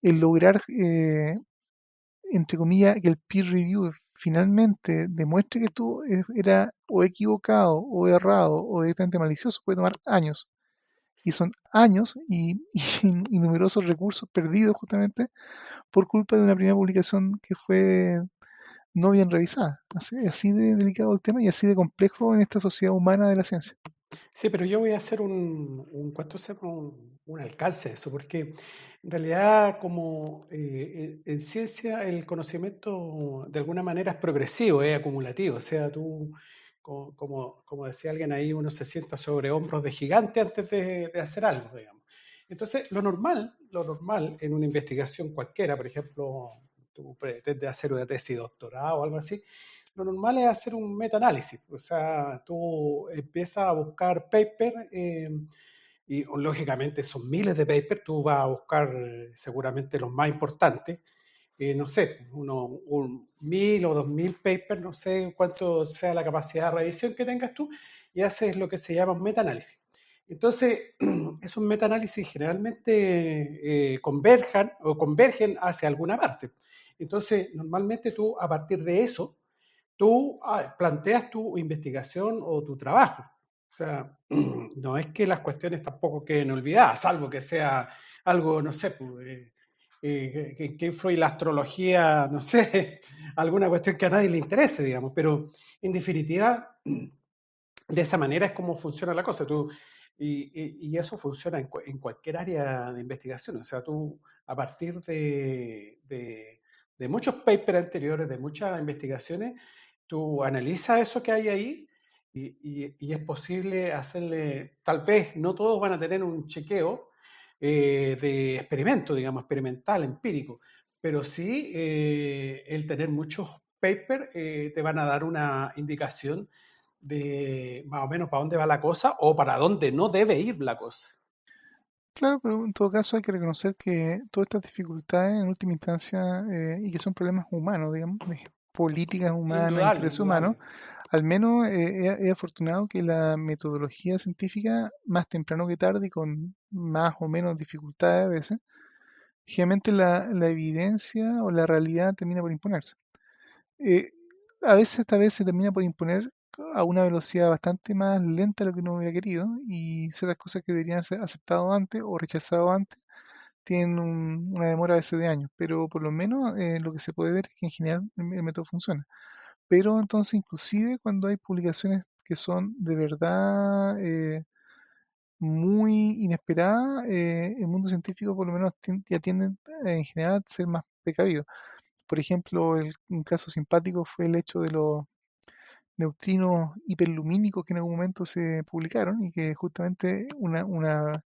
el lograr, entre comillas, que el peer review finalmente demuestre que tú era o equivocado o errado o directamente malicioso, puede tomar años. Y son años y numerosos recursos perdidos justamente por culpa de una primera publicación que fue no bien revisada. Así de delicado el tema y así de complejo en esta sociedad humana de la ciencia. Sí, pero yo voy a hacer ¿cuánto se llama? Un alcance de eso, porque en realidad como en ciencia el conocimiento de alguna manera es progresivo, es acumulativo, o sea, tú, como decía alguien ahí, uno se sienta sobre hombros de gigante antes de hacer algo, digamos. Entonces, lo normal en una investigación cualquiera, por ejemplo, tú pretendes hacer una tesis de doctorado o algo así, lo normal es hacer un meta-análisis, o sea, tú empiezas a buscar paper y lógicamente son miles de papers, tú vas a buscar seguramente los más importantes, no sé, un 1000 o 2000 papers, no sé cuánto sea la capacidad de revisión que tengas tú, y haces lo que se llama un meta-análisis. Entonces, esos meta-análisis generalmente convergen hacia alguna parte. Entonces, normalmente tú a partir de eso, tú planteas tu investigación o tu trabajo. O sea, no es que las cuestiones tampoco queden olvidadas, salvo que sea algo, no sé, pues, que influye la astrología, no sé, alguna cuestión que a nadie le interese, digamos, pero en definitiva, de esa manera es como funciona la cosa. Y eso funciona en cualquier área de investigación. O sea, tú a partir de muchos papers anteriores, de muchas investigaciones, tú analizas eso que hay ahí y es posible hacerle, tal vez no todos van a tener un chequeo de experimento, digamos, experimental, empírico, pero sí el tener muchos papers te van a dar una indicación de más o menos para dónde va la cosa o para dónde no debe ir la cosa. Claro, pero en todo caso hay que reconocer que todas estas dificultades en última instancia y que son problemas humanos, digamos, de políticas humanas, Indudable, intereses humanos, indudable. al menos es afortunado que la metodología científica, más temprano que tarde y con más o menos dificultades a veces, generalmente la evidencia o la realidad termina por imponerse. Eh, a veces esta vez se termina por imponer a una velocidad bastante más lenta de lo que uno hubiera querido y ciertas cosas que deberían ser aceptado antes o rechazado antes tienen una demora a veces de años, pero por lo menos lo que se puede ver es que en general el método funciona. Pero entonces inclusive cuando hay publicaciones que son de verdad muy inesperadas, el mundo científico por lo menos ya tiende en general a ser más precavido. Por ejemplo, un caso simpático fue el hecho de los neutrinos hiperlumínicos que en algún momento se publicaron y que justamente una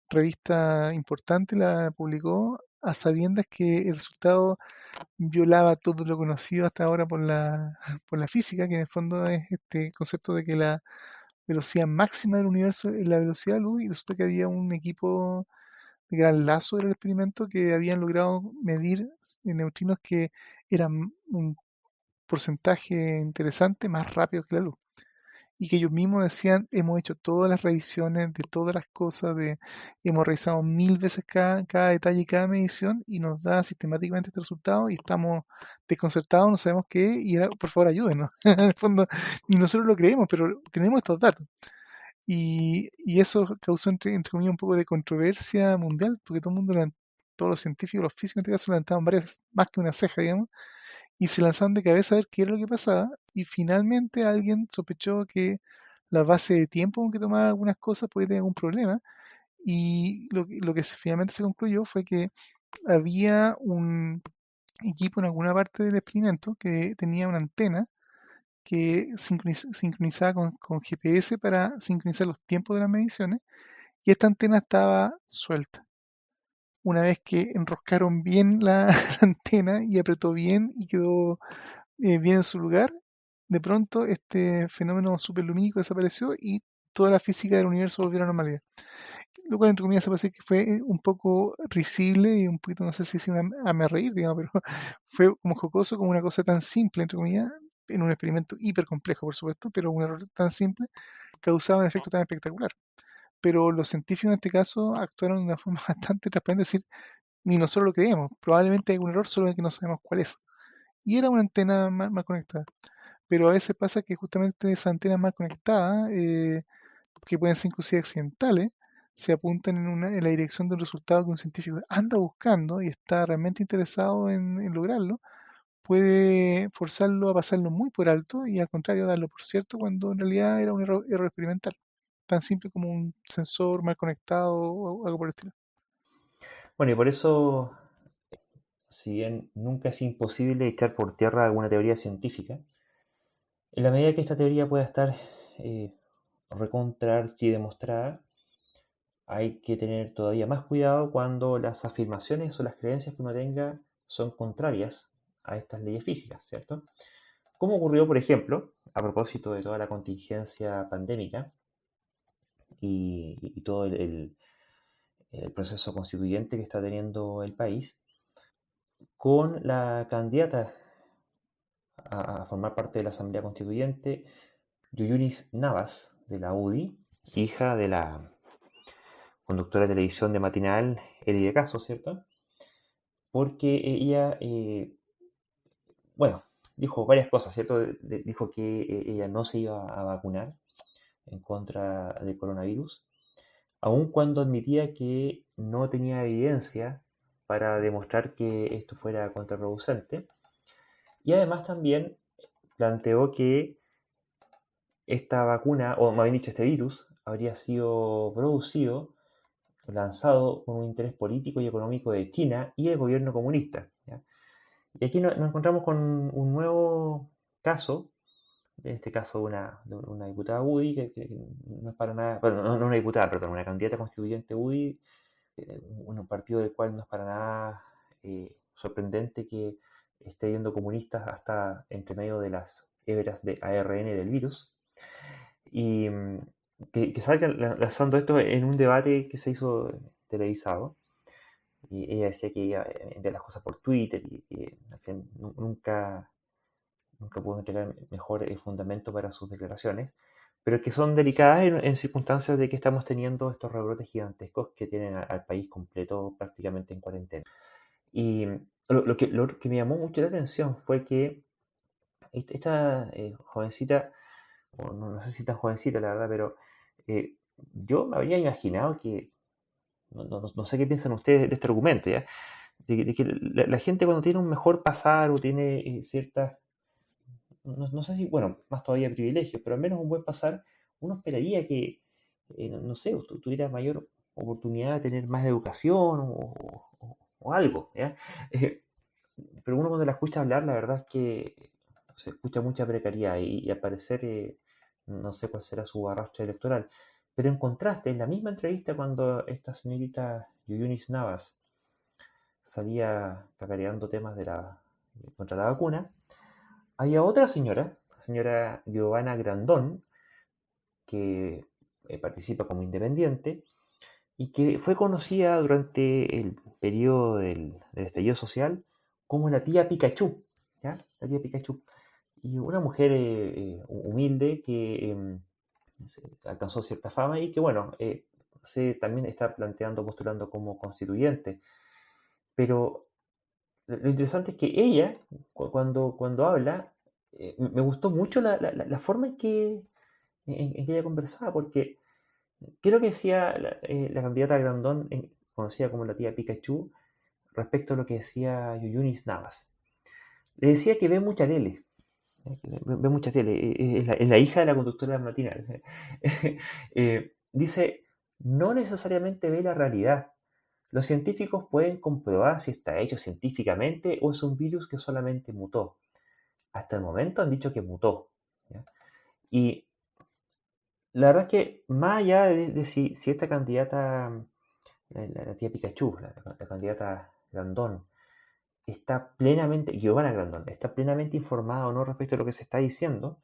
revista importante la publicó a sabiendas que el resultado violaba todo lo conocido hasta ahora por por la física, que en el fondo es este concepto de que la velocidad máxima del universo es la velocidad de la luz, y resulta que había un equipo de gran lazo del experimento que habían logrado medir neutrinos que eran un porcentaje interesante más rápido que la luz. Y que ellos mismos decían, hemos hecho todas las revisiones de todas las cosas, hemos revisado 1000 veces cada detalle y cada medición y nos da sistemáticamente este resultado y estamos desconcertados, no sabemos qué es, y era, por favor ayúdenos. En el fondo, ni nosotros lo creemos, pero tenemos estos datos. Y eso causó, entre comillas, un poco de controversia mundial, porque todo el mundo, todos los científicos, los físicos en este caso, levantaban varias, más que una ceja, digamos, y se lanzaron de cabeza a ver qué era lo que pasaba, y finalmente alguien sospechó que la base de tiempo con que tomaba algunas cosas podía tener algún problema, y lo que finalmente se concluyó fue que había un equipo en alguna parte del experimento que tenía una antena que sincronizaba con GPS para sincronizar los tiempos de las mediciones, y esta antena estaba suelta. Una vez que enroscaron bien la antena y apretó bien y quedó bien en su lugar, de pronto este fenómeno superlumínico desapareció y toda la física del universo volvió a la normalidad. Lo cual, entre comillas, se puede decir que fue un poco risible y un poquito, no sé si me reír, digamos, pero fue como jocoso, como una cosa tan simple, entre comillas, en un experimento hiper complejo, por supuesto, pero un error tan simple causaba un efecto tan espectacular. Pero los científicos en este caso actuaron de una forma bastante transparente, es decir, ni nosotros lo creemos, probablemente hay un error, solo que no sabemos cuál es. Y era una antena mal conectada. Pero a veces pasa que justamente esas antenas mal conectadas, que pueden ser inclusive accidentales, se apuntan en la dirección del resultado que un científico anda buscando y está realmente interesado en lograrlo, puede forzarlo a pasarlo muy por alto y al contrario darlo por cierto cuando en realidad era un error experimental, tan simple como un sensor mal conectado o algo por el estilo. Bueno, y por eso, si bien nunca es imposible echar por tierra alguna teoría científica, en la medida que esta teoría pueda estar eh, recontra y demostrada, hay que tener todavía más cuidado cuando las afirmaciones o las creencias que uno tenga son contrarias a estas leyes físicas, ¿cierto? Como ocurrió, por ejemplo, a propósito de toda la contingencia pandémica y todo el proceso constituyente que está teniendo el país, con la candidata a formar parte de la Asamblea Constituyente, Yuyunis Navas, de la UDI, hija de la conductora de televisión de matinal Eli de Caso, ¿cierto? Porque ella, bueno, dijo varias cosas, ¿cierto? Dijo que ella no se iba a vacunar en contra del coronavirus, aun cuando admitía que no tenía evidencia para demostrar que esto fuera contraproducente. Y además también planteó que esta vacuna, o más bien dicho, este virus, habría sido producido, lanzado con un interés político y económico de China y el gobierno comunista, ¿ya? Y aquí nos encontramos con un nuevo caso, en este caso de una diputada UDI, que no es para nada, bueno, no una diputada, perdón, una candidata constituyente UDI, un partido del cual no es para nada sorprendente que esté yendo comunistas hasta entre medio de las hebras de ARN del virus, y que salgan lanzando esto en un debate que se hizo televisado. Y ella decía que ella envía las cosas por Twitter y en fin, nunca pudo entregar mejor fundamento para sus declaraciones, pero que son delicadas en circunstancias de que estamos teniendo estos rebrotes gigantescos que tienen al país completo prácticamente en cuarentena. Y lo que me llamó mucho la atención fue que esta jovencita, o no sé si tan jovencita la verdad, pero eh, yo me habría imaginado que, no sé qué piensan ustedes de este argumento, ¿ya? De que la gente cuando tiene un mejor pasar o tiene ciertas, no sé si, bueno, más todavía privilegios, pero al menos un buen pasar, uno esperaría que, no sé, tuviera mayor oportunidad de tener más educación o algo, ¿ya? pero uno cuando la escucha hablar, la verdad es que se escucha mucha precariedad y al parecer no sé cuál será su arrastre electoral. Pero en contraste, en la misma entrevista cuando esta señorita Yuyunis Navas salía cacareando temas contra la vacuna, había otra señora, la señora Giovanna Grandón, que participa como independiente y que fue conocida durante el periodo del estallido social como la tía Pikachu, ¿ya? La tía Pikachu. Y una mujer humilde que alcanzó cierta fama y que, bueno, también está postulando como constituyente. Pero lo interesante es que ella, cuando habla, me gustó mucho la forma en que ella conversaba, porque creo que decía la candidata Grandón, conocida como la tía Pikachu, respecto a lo que decía Yuyunis Navas. Le decía que ve mucha tele, ve mucha tele, es la hija de la conductora matinal. Dice, no necesariamente ve la realidad. Los científicos pueden comprobar si está hecho científicamente o es un virus que solamente mutó. Hasta el momento han dicho que mutó. ¿Ya? Y la verdad es que más allá de si esta candidata, la tía Pikachu, la candidata Grandón, Giovanna Grandón, está plenamente informada o no respecto a lo que se está diciendo,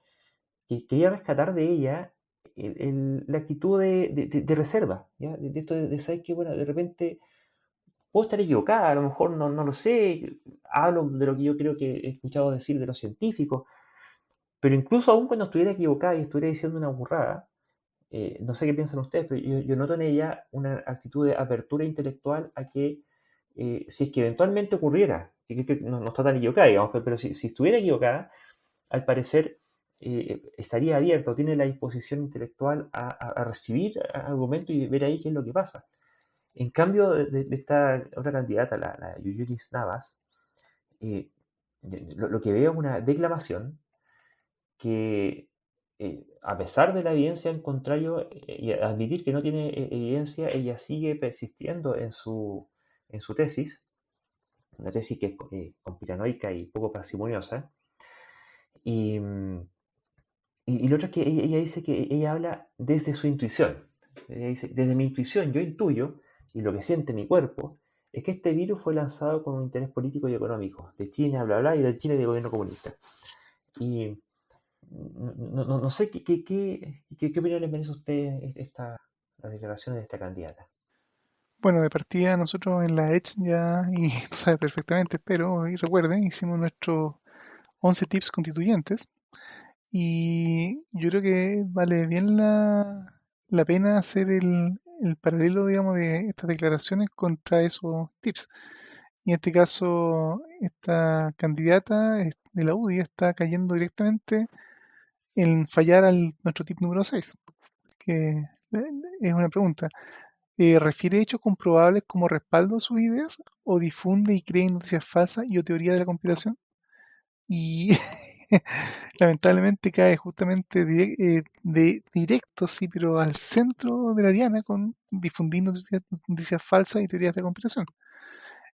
que quería rescatar de ella la actitud de reserva, ¿ya? De esto de saber que, bueno, de repente puedo estar equivocada, a lo mejor no lo sé, hablo de lo que yo creo que he escuchado decir de los científicos, pero incluso aún cuando estuviera equivocada y estuviera diciendo una burrada, no sé qué piensan ustedes, pero yo noto en ella una actitud de apertura intelectual a que si es que eventualmente ocurriera, que no está tan equivocada, digamos, pero si estuviera equivocada, al parecer estaría abierto, tiene la disposición intelectual a recibir argumentos y ver ahí qué es lo que pasa. En cambio de esta otra candidata, la Yuyunis Navas, eh, lo que veo es una declamación que, a pesar de la evidencia en contrario, y admitir que no tiene evidencia, ella sigue persistiendo en su tesis, una tesis que es conspiranoica y poco parsimoniosa, y, y lo otro es que ella dice que ella habla desde su intuición. Ella dice, desde mi intuición yo intuyo, y lo que siente mi cuerpo, es que este virus fue lanzado con un interés político y económico, de China, bla, bla, y del Chile de gobierno comunista. Y no sé qué opinión les merece a ustedes las declaraciones de esta candidata. Bueno, de partida nosotros en la Edge ya, y tú sabes perfectamente, pero y recuerden, hicimos nuestros 11 tips constituyentes y yo creo que vale bien la pena hacer el paralelo, digamos, de estas declaraciones contra esos tips. Y en este caso, esta candidata de la UDI está cayendo directamente en fallar nuestro tip número 6, que es una pregunta. ¿Refiere hechos comprobables como respaldo a sus ideas o difunde y cree noticias falsas y o teoría de la conspiración? Y lamentablemente cae justamente directo, sí, pero al centro de la diana con difundiendo noticias falsas y teorías de la conspiración,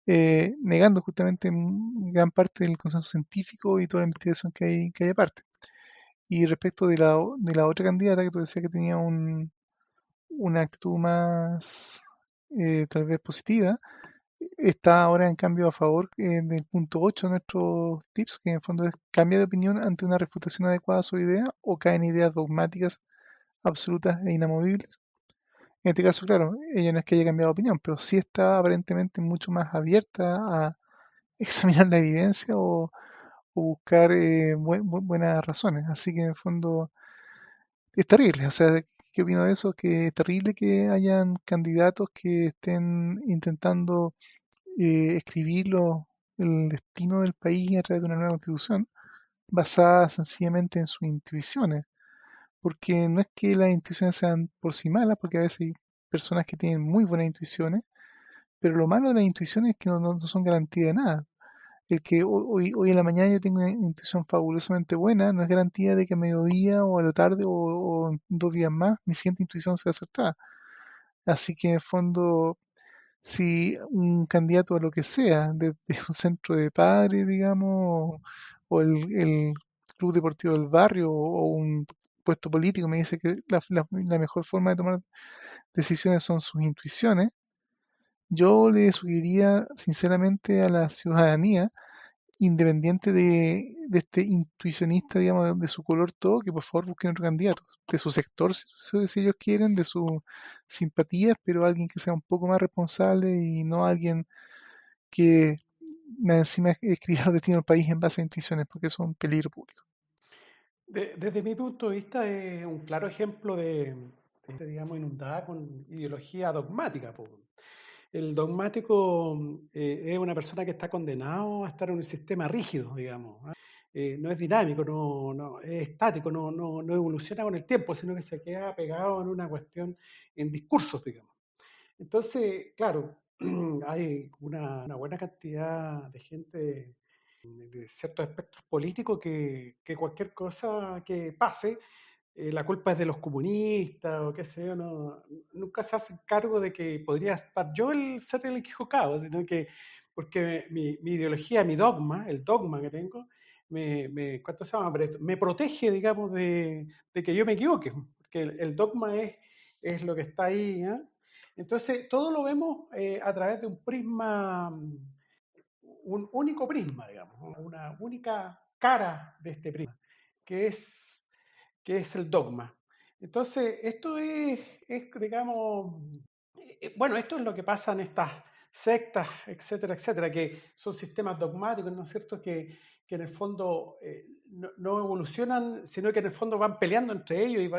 negando justamente gran parte del consenso científico y toda la investigación que hay aparte. Y respecto de la otra candidata que tú decías que tenía una actitud más tal vez positiva, está ahora en cambio a favor del punto 8 de nuestros tips, que en el fondo es cambia de opinión ante una refutación adecuada a su idea o cae en ideas dogmáticas absolutas e inamovibles. En este caso, claro, ella no es que haya cambiado de opinión, pero sí está aparentemente mucho más abierta a examinar la evidencia o buscar buenas razones. Así que en el fondo es terrible. O sea, ¿qué opino de eso? Que es terrible que hayan candidatos que estén intentando escribir el destino del país a través de una nueva constitución basada sencillamente en sus intuiciones. Porque no es que las intuiciones sean por sí malas, porque a veces hay personas que tienen muy buenas intuiciones, pero lo malo de las intuiciones es que no son garantía de nada. El que hoy en la mañana yo tengo una intuición fabulosamente buena no es garantía de que a mediodía o a la tarde o en 2 días más mi siguiente intuición sea acertada. Así que en el fondo si un candidato a lo que sea, desde un centro de padres, digamos, o el club deportivo del barrio, o un puesto político, me dice que la mejor forma de tomar decisiones son sus intuiciones, yo le sugeriría sinceramente a la ciudadanía, independiente de este intuicionista, digamos, de su color todo, que por favor busquen otro candidato, de su sector, si ellos quieren, de sus simpatías, pero alguien que sea un poco más responsable y no alguien que más encima escriba los destinos del país en base a intuiciones, porque eso es un peligro público. Desde mi punto de vista es un claro ejemplo de gente, digamos, inundada con ideología dogmática, po. El dogmático es una persona que está condenado a estar en un sistema rígido, digamos. ¿Ah? No es dinámico, no, es estático, no evoluciona con el tiempo, sino que se queda pegado en una cuestión, en discursos, digamos. Entonces, claro, hay una buena cantidad de gente de ciertos espectros políticos que cualquier cosa que pase, la culpa es de los comunistas o qué sé yo, nunca se hacen cargo de que podría estar yo el ser el equivocado, sino que porque mi ideología, mi dogma, el dogma que tengo, ¿cuánto se llama? Me protege, digamos, de que yo me equivoque, porque el dogma es lo que está ahí, ¿eh? Entonces, todo lo vemos a través de un prisma, un único prisma, digamos, una única cara de este prisma, que es, que es el dogma. Entonces, esto digamos, bueno, esto es lo que pasa en estas sectas, etcétera, etcétera, que son sistemas dogmáticos, ¿no es cierto?, que en el fondo no evolucionan, sino que en el fondo van peleando entre ellos y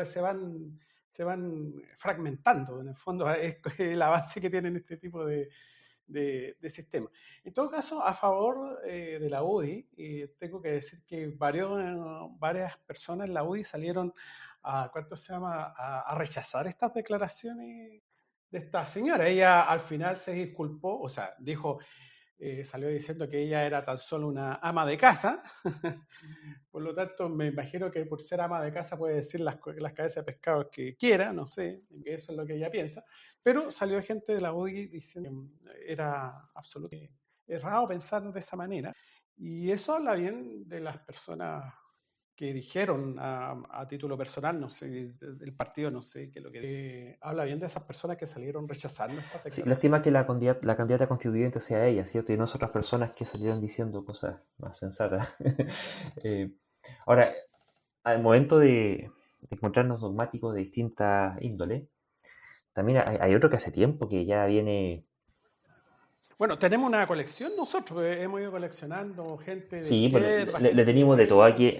se van fragmentando. En el fondo es la base que tienen este tipo de sistema. En todo caso, a favor de la UDI, tengo que decir que varias personas en la UDI salieron ¿cuánto se llama?, a rechazar estas declaraciones de esta señora. Ella al final se disculpó, o sea, dijo, salió diciendo que ella era tan solo una ama de casa. Por lo tanto, me imagino que por ser ama de casa puede decir las cabezas de pescado que quiera, no sé, que eso es lo que ella piensa. Pero salió gente de la UDI diciendo que era absolutamente errado pensar de esa manera. Y eso habla bien de las personas que dijeron a título personal, no sé, del partido, no sé, que lo que habla bien de esas personas que salieron rechazando estas Sí, declaraciones. lástima que la candidata constituyente sea ella, ¿cierto? Y no otras personas que salieron diciendo cosas más sensatas. Eh, ahora, al momento de encontrarnos dogmáticos de distinta índole, también hay otro que hace tiempo que ya viene. Bueno, tenemos una colección nosotros, hemos ido coleccionando gente de Sí, pues izquierda, le gente de tenemos de todo derecha, aquí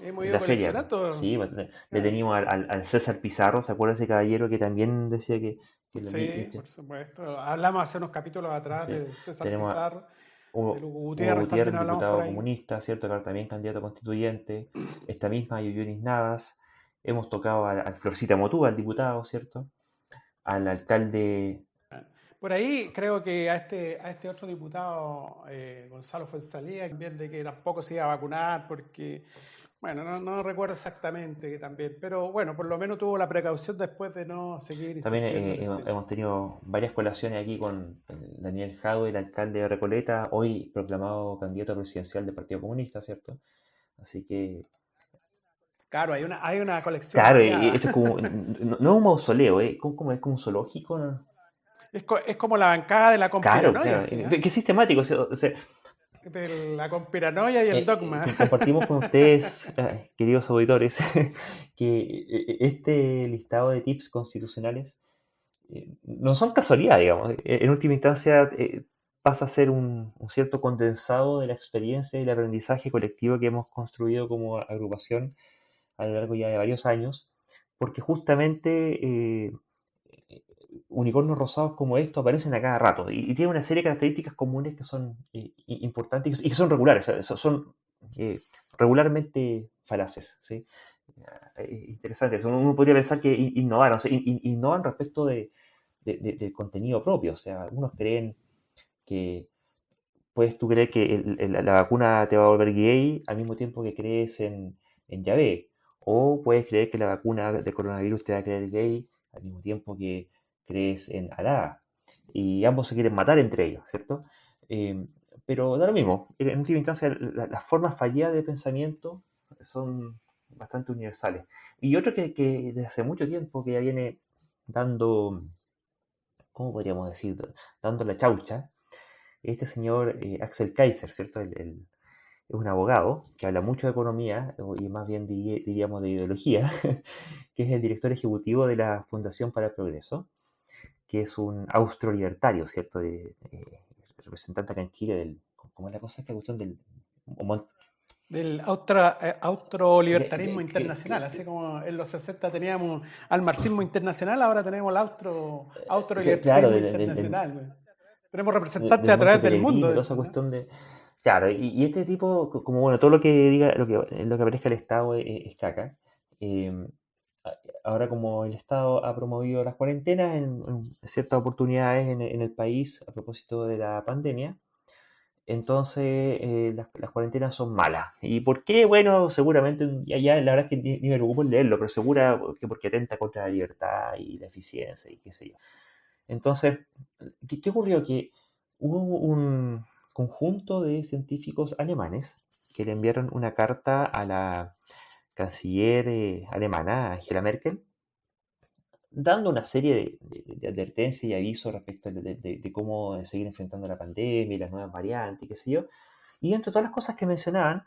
hemos en ido la feria, pues. coleccionando. Sí, pues, le Ah, tenemos al César Pizarro, ¿se acuerda ese caballero que también decía que sí, por supuesto. Hablamos hace unos capítulos atrás sí. de César Tenemos a Pizarro, de Hugo Hugo Gutiérrez, también Gutiérrez, hablamos por diputado ahí. comunista, ¿cierto? Que ahora también candidato a constituyente. Esta misma Yoyonis Navas. Hemos tocado al Florcita Motúa, al diputado, ¿cierto? Al alcalde. Por ahí creo que a este otro diputado, Gonzalo Fuenzalía, también de que tampoco se iba a vacunar porque, bueno, no recuerdo exactamente que también, pero bueno, por lo menos tuvo la precaución después de no seguir También insistiendo en el tema. hemos tenido varias colaciones aquí con Daniel Jadwe, el alcalde de Recoleta, hoy proclamado candidato presidencial del Partido Comunista, ¿cierto? Así que, Claro, hay una colección claro, variada. esto es como, no es un mausoleo, ¿eh? Es como un zoológico, ¿no? Es como la bancada de la Claro, conspiranoia, claro, sí, ¿eh? qué sistemático, o sea, De la conspiranoia y el dogma. compartimos con ustedes, queridos auditores, que este listado de tips constitucionales no son casualidad, digamos. En última instancia, pasa a ser un cierto condensado de la experiencia y el aprendizaje colectivo que hemos construido como agrupación a lo largo ya de varios años, porque justamente unicornios rosados como estos aparecen a cada rato y tienen una serie de características comunes que son importantes y que son regulares, o sea, son regularmente falaces, ¿sí? Interesante. Uno podría pensar que innovaron, o sea, innovan respecto del contenido propio. O sea, algunos creen que puedes tú creer que la vacuna te va a volver gay al mismo tiempo que crees en Yahvé. O puedes creer que la vacuna de coronavirus te va a creer gay al mismo tiempo que crees en Alá. y ambos se quieren matar entre ellos, ¿cierto? Eh, pero da lo mismo, en última instancia las formas fallidas de pensamiento son bastante universales. Y otro que desde hace mucho tiempo que ya viene dando, ¿cómo podríamos decir? Dando la chaucha, este señor Axel Kaiser, ¿cierto? Es un abogado que habla mucho de economía y más bien diríamos de ideología, que es el director ejecutivo de la Fundación para el Progreso, que es un austro-libertario, ¿cierto? Representante acá en Chile del, ¿cómo es la cosa? Esta cuestión del... Del que- austrolibertarismo que- que- internacional, así que- como en los 60 teníamos al marxismo internacional, ahora tenemos el claro, austrolibertarismo internacional, güey. Tenemos representantes del a monje través del mundo peregrino, de toda esto, esa ¿no? cuestión de... Claro, y este tipo, como bueno, todo lo que diga, lo que aparezca el Estado es caca. Eh, Ahora como el Estado ha promovido las cuarentenas en ciertas oportunidades en el país a propósito de la pandemia, entonces las cuarentenas son malas. ¿Y por qué? Bueno, seguramente, ya la verdad es que ni me preocupo en leerlo, pero segura que porque atenta contra la libertad y la eficiencia y qué sé yo. Entonces, ¿qué ocurrió? Que hubo un conjunto de científicos alemanes que le enviaron una carta a la canciller alemana, Angela Merkel, dando una serie de advertencias y avisos respecto de cómo seguir enfrentando la pandemia y las nuevas variantes y qué sé yo. Y entre todas las cosas que mencionaban,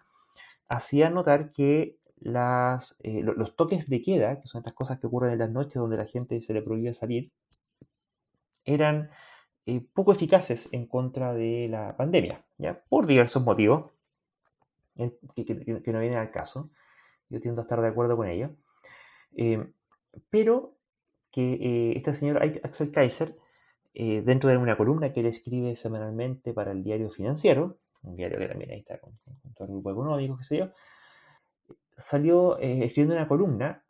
hacían notar que los toques de queda, que son estas cosas que ocurren en las noches donde la gente se le prohíbe salir, eran poco eficaces en contra de la pandemia, ¿ya? Por diversos motivos que no vienen al caso. Yo tiendo a estar de acuerdo con ello. Eh, pero que este señor Axel Kaiser, dentro de una columna que él escribe semanalmente para el diario financiero, un diario que también ahí está con todo el grupo económico, qué sé yo, salió escribiendo una columna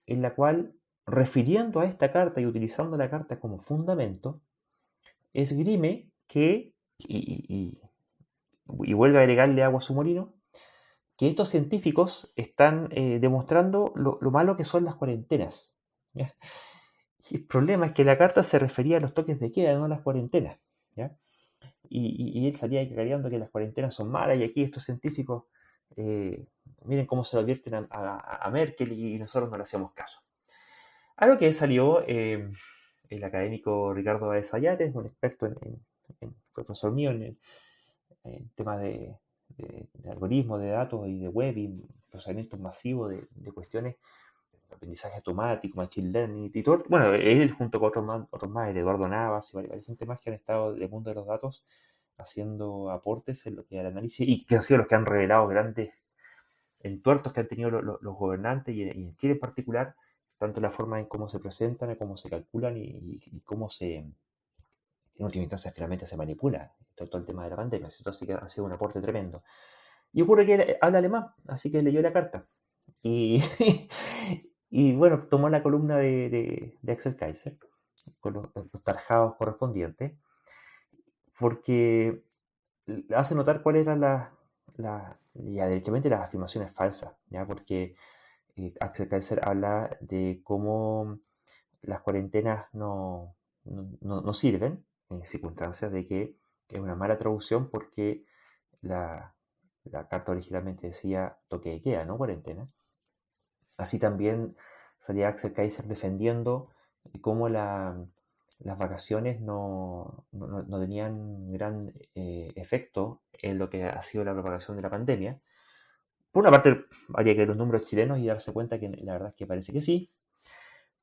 en la cual, refiriendo a esta carta y utilizando la carta como fundamento, esgrime que, y vuelve a agregarle agua a su molino, que estos científicos están demostrando lo malo que son las cuarentenas. ¿Ya? Y el problema es que la carta se refería a los toques de queda, no a las cuarentenas. ¿Ya? Y él salía cacareando que las cuarentenas son malas y aquí estos científicos, eh, miren cómo se lo advierten a Merkel y nosotros no le hacemos caso. A lo que salió el académico Ricardo Báez Ayares, un experto profesor mío en temas de algoritmos, de datos y de web y procesamientos masivos de cuestiones, de aprendizaje automático, machine learning y todo. Bueno, él junto con otros más, el Eduardo Navas y varias gente más que han estado del mundo de los datos haciendo aportes en lo que al análisis y que han sido los que han revelado grandes entuertos que han tenido los gobernantes y en Chile en particular, tanto la forma en cómo se presentan, cómo se calculan y cómo en última instancia finalmente se manipula todo el tema de la pandemia. Así que ha sido un aporte tremendo. Y ocurre que él habla alemán, así que leyó la carta. Y, y bueno, tomó la columna de Axel Kaiser con los tarjados correspondientes, porque hace notar cuáles eran ya derechamente las afirmaciones falsas, ¿ya? Porque Axel Kaiser habla de cómo las cuarentenas no sirven en circunstancias de que es una mala traducción porque la, la carta originalmente decía toque de queda, no cuarentena. Así también salía Axel Kaiser defendiendo cómo las vacaciones no tenían gran efecto en lo que ha sido la propagación de la pandemia. Por una parte, habría que ver los números chilenos y darse cuenta que la verdad es que parece que sí,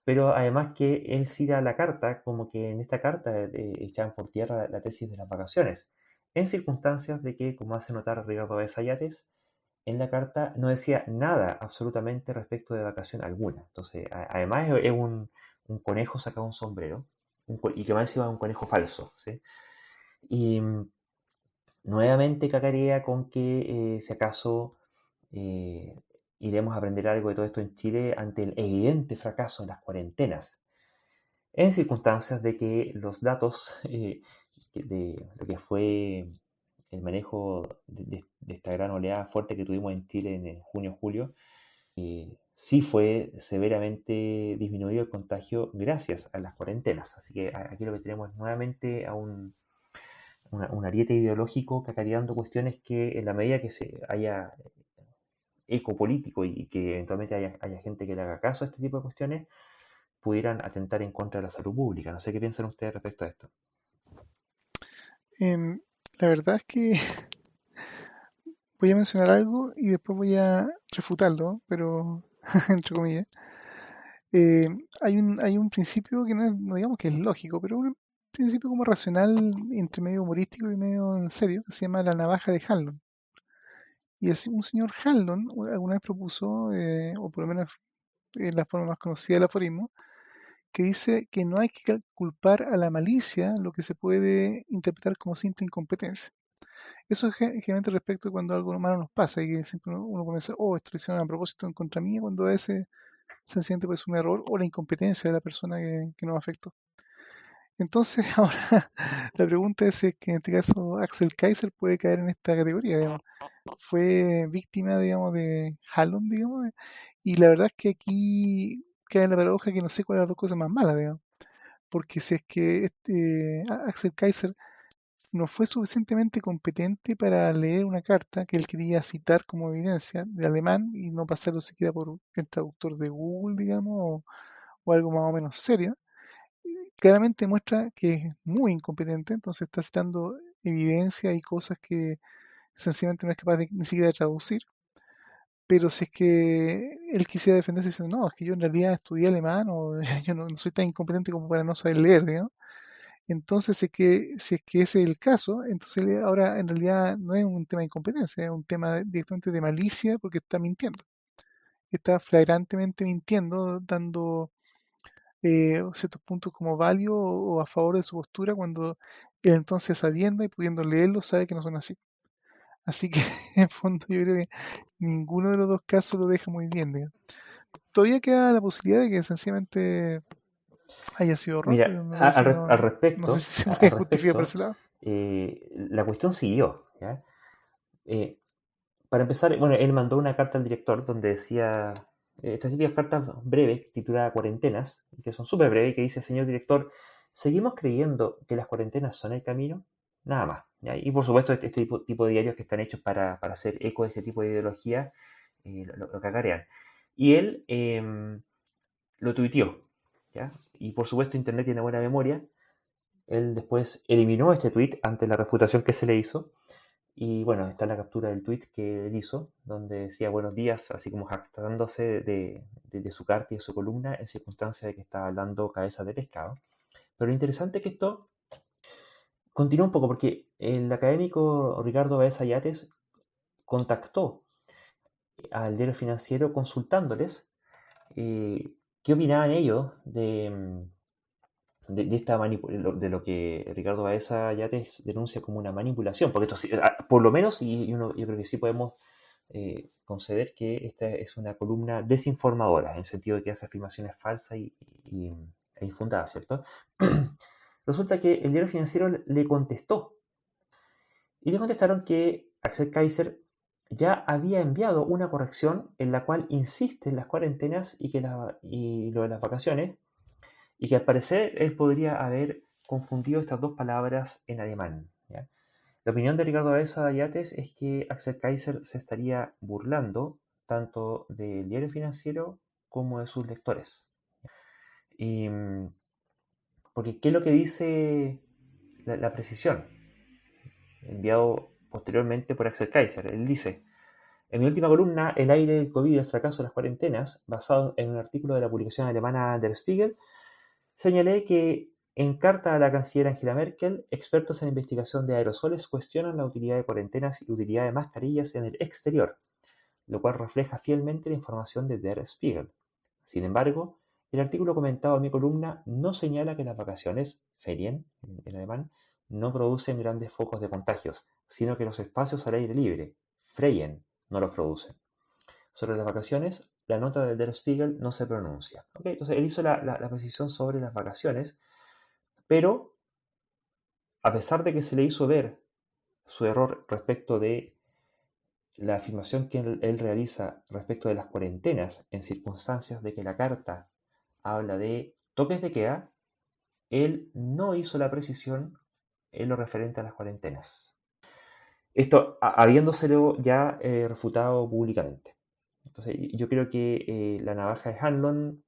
pero además que él cita la carta como que en esta carta echaban por tierra la tesis de las vacaciones, en circunstancias de que, como hace notar Ricardo Besayates, en la carta no decía nada absolutamente respecto de vacación alguna. Entonces, además es un conejo sacado un sombrero, y que más encima es un conejo falso, ¿sí? Y nuevamente cacarea con que si acaso eh, iremos a aprender algo de todo esto en Chile ante el evidente fracaso de las cuarentenas, en circunstancias de que los datos de lo que fue el manejo de esta gran oleada fuerte que tuvimos en Chile en junio-julio, sí fue severamente disminuido el contagio gracias a las cuarentenas. Así que aquí lo que tenemos es nuevamente a un ariete ideológico cacareando cuestiones que en la medida que se haya eco político y que eventualmente haya gente que le haga caso a este tipo de cuestiones, pudieran atentar en contra de la salud pública. No sé qué piensan ustedes respecto a esto. Em, la verdad es que voy a mencionar algo y después voy a refutarlo, pero entre comillas. Eh, hay un principio que no digamos que es lógico, pero un principio como racional entre medio humorístico y medio en serio, que se llama la navaja de Hanlon. Y así un señor Hanlon alguna vez propuso, o por lo menos es la forma más conocida del aforismo, que dice que no hay que culpar a la malicia lo que se puede interpretar como simple incompetencia. Eso es generalmente respecto a cuando algo malo nos pasa y que siempre uno puede pensar, oh, esto lo hicieron a propósito en contra mía, cuando a veces sencillamente puede ser un error o la incompetencia de la persona que nos afectó. Entonces, ahora la pregunta es si es que en este caso Axel Kaiser puede caer en esta categoría, digamos. Fue víctima, digamos, de Halon, digamos, y la verdad es que aquí cae la paradoja que no sé cuál es las dos cosas más malas, digamos. Porque si es que Axel Kaiser no fue suficientemente competente para leer una carta que él quería citar como evidencia del alemán y no pasarlo siquiera por el traductor de Google, digamos, o algo más o menos serio, claramente muestra que es muy incompetente, entonces está citando evidencia y cosas que sencillamente no es capaz de, ni siquiera de traducir. Pero si es que él quisiera defenderse diciendo, no, es que yo en realidad estudié alemán o yo no soy tan incompetente como para no saber leer, digamos. Entonces, si es que ese es el caso, entonces ahora en realidad no es un tema de incompetencia, es un tema directamente de malicia porque está mintiendo. Está flagrantemente mintiendo, dando ciertos puntos como válidos o a favor de su postura cuando él entonces sabiendo y pudiendo leerlo sabe que no son así. Así que en fondo yo creo que ninguno de los dos casos lo deja muy bien, digamos. Todavía queda la posibilidad de que sencillamente haya sido error, Mira, pero me parece que al no sé respecto, si se al puede justificar por ese respecto, lado. la cuestión siguió, ¿ya? Eh, para empezar, bueno, él mandó una carta al director donde decía, estas típicas cartas breves, tituladas Cuarentenas, que son súper breves, que dice, señor director, ¿seguimos creyendo que las cuarentenas son el camino? Nada más, ¿ya? Y por supuesto, este tipo de diarios que están hechos para hacer eco de ese tipo de ideología, lo cacarean. Y él lo tuiteó, ¿ya? Y por supuesto, Internet tiene buena memoria. Él después eliminó este tweet ante la refutación que se le hizo. Y bueno, está la captura del tweet que él hizo, donde decía buenos días, así como jactándose de su carta y de su columna en circunstancia de que estaba hablando cabeza de pescado. Pero lo interesante es que esto continúa un poco, porque el académico Ricardo Baeza Yates contactó al diario financiero consultándoles qué opinaban ellos de lo que Ricardo Baeza Yates denuncia como una manipulación, porque esto por lo menos, yo creo que sí podemos conceder que esta es una columna desinformadora, en el sentido de que hace afirmaciones falsas e infundadas, ¿cierto? Resulta que el diario financiero le contestó y le contestaron que Axel Kaiser ya había enviado una corrección en la cual insiste en las cuarentenas y lo de las vacaciones, y que al parecer él podría haber confundido estas dos palabras en alemán, ¿ya? La opinión de Ricardo Baeza Yates es que Axel Kaiser se estaría burlando tanto del diario financiero como de sus lectores. Y, porque, ¿qué es lo que dice la precisión? Enviado posteriormente por Axel Kaiser. Él dice, en mi última columna, El aire del COVID y el fracaso de las cuarentenas, basado en un artículo de la publicación alemana Der Spiegel, señalé que en carta a la canciller Angela Merkel, expertos en investigación de aerosoles cuestionan la utilidad de cuarentenas y utilidad de mascarillas en el exterior, lo cual refleja fielmente la información de Der Spiegel. Sin embargo, el artículo comentado en mi columna no señala que las vacaciones, Ferien en alemán, no producen grandes focos de contagios, sino que los espacios al aire libre, Freien, no los producen. Sobre las vacaciones, la nota de Der Spiegel no se pronuncia. ¿Okay? Entonces, él hizo la precisión sobre las vacaciones, pero a pesar de que se le hizo ver su error respecto de la afirmación que él realiza respecto de las cuarentenas en circunstancias de que la carta habla de toques de queda, él no hizo la precisión en lo referente a las cuarentenas. Esto habiéndoselo ya refutado públicamente. Entonces, yo creo que la navaja de Hanlon,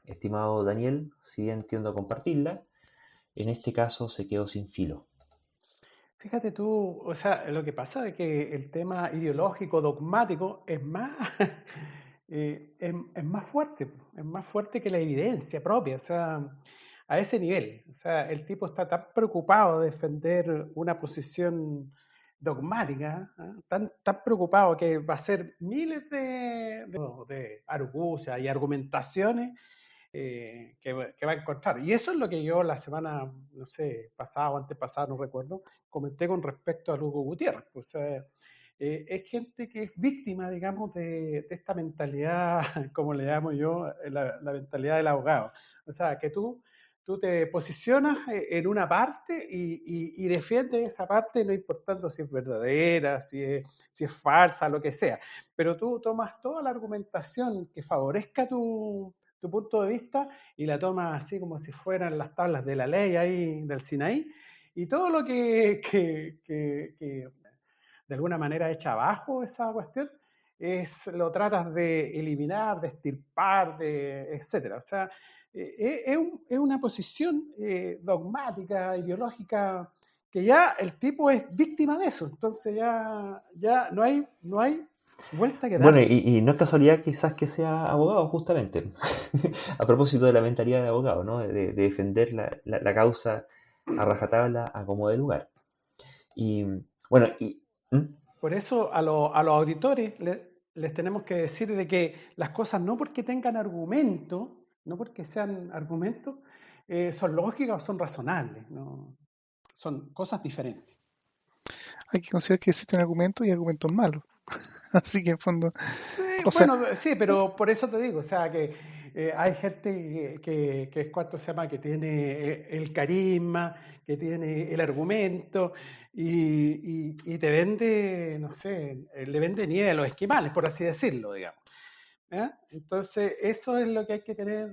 estimado Daniel, si bien tiendo a compartirla, en este caso se quedó sin filo. Fíjate tú, o sea, lo que pasa es que el tema ideológico, dogmático, es más, es más fuerte que la evidencia propia, o sea, a ese nivel. O sea, el tipo está tan preocupado de defender una posición dogmática, ¿ah? Tan preocupado que va a hacer miles de argucias y argumentaciones que va a encontrar. Y eso es lo que yo la semana, no sé, pasada o antepasada, no recuerdo, comenté con respecto a Hugo Gutiérrez. Pues, es gente que es víctima, digamos, de esta mentalidad, como le llamo yo, la mentalidad del abogado. O sea, que tú te posicionas en una parte y defiendes esa parte, no importando si es verdadera, si es falsa, lo que sea. Pero tú tomas toda la argumentación que favorezca tu punto de vista y la tomas así como si fueran las tablas de la ley ahí del Sinaí, y todo lo que de alguna manera echa abajo esa cuestión, lo tratas de eliminar, de extirpar, etcétera. O sea, es una posición dogmática, ideológica, que ya el tipo es víctima de eso. Entonces ya no hay vuelta que Bueno, darle. y no es casualidad quizás que sea abogado, justamente, a propósito de la mentalidad de abogado, ¿no? De defender la causa a rajatabla a como de lugar. Y bueno, ¿Mm? Por eso a los auditores les tenemos que decir de que las cosas no porque tengan argumento, no porque sean argumentos, son lógicas o son razonables, ¿no? Son cosas diferentes. Hay que considerar que existen argumentos y argumentos malos. Así que en fondo, Sí, o sea, bueno, sí, pero por eso te digo, o sea, que hay gente que es cuanto se llama, que tiene el carisma, que tiene el argumento y te vende, no sé, le vende nieve a los esquimales, por así decirlo, digamos. ¿Ya? Entonces, eso es lo que hay que tener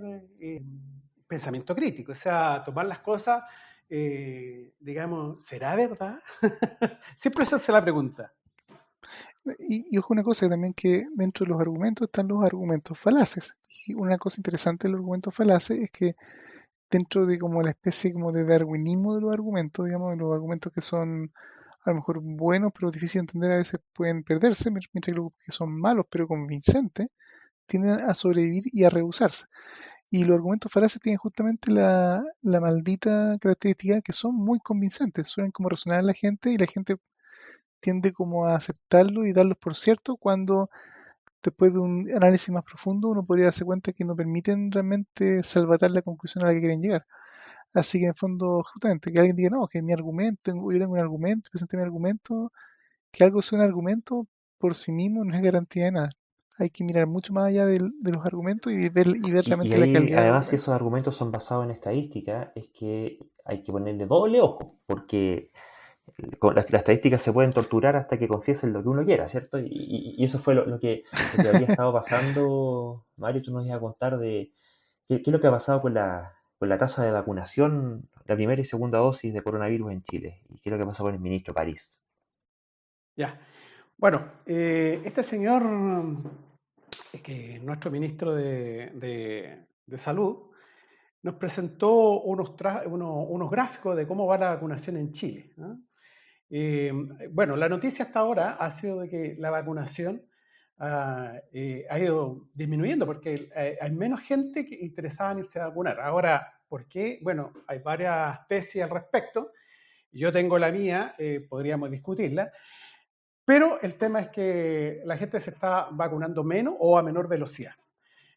pensamiento crítico, o sea, tomar las cosas, digamos, ¿será verdad? Siempre esa es la pregunta. y ojo una cosa también, que dentro de los argumentos están los argumentos falaces. Y una cosa interesante de los argumentos falaces es que dentro de como la especie como de darwinismo de los argumentos, digamos, de los argumentos que son a lo mejor buenos pero difíciles de entender, a veces pueden perderse, mientras que los que son malos pero convincentes tienden a sobrevivir y a rehusarse. Y los argumentos falaces tienen justamente la maldita característica que son muy convincentes, suelen como resonar a la gente y la gente tiende como a aceptarlo y darlos por cierto cuando después de un análisis más profundo uno podría darse cuenta que no permiten realmente salvatar la conclusión a la que quieren llegar. Así que en el fondo, justamente, que alguien diga, no, que mi argumento, yo tengo un argumento, presenté mi argumento, que algo sea un argumento por sí mismo no es garantía de nada. Hay que mirar mucho más allá de los argumentos y ver Y realmente la ahí, calidad del además, si argumento. esos argumentos son basados en estadística, es que hay que ponerle doble ojo, porque con las estadísticas se pueden torturar hasta que confiesen lo que uno quiera, ¿cierto? Y eso fue lo que habría estado pasando. Mario, tú nos ibas a contar de qué es lo que ha pasado con la tasa de vacunación, la primera y segunda dosis de coronavirus en Chile, y qué es lo que pasó con el ministro París. Ya. Bueno, este señor, que es nuestro ministro de Salud, nos presentó unos gráficos de cómo va la vacunación en Chile, ¿no? Eh, bueno, la noticia hasta ahora ha sido de que la vacunación ha ido disminuyendo porque hay menos gente interesada en irse a vacunar. Ahora, ¿por qué? Bueno, hay varias tesis al respecto. Yo tengo la mía, podríamos discutirla, pero el tema es que la gente se está vacunando menos o a menor velocidad.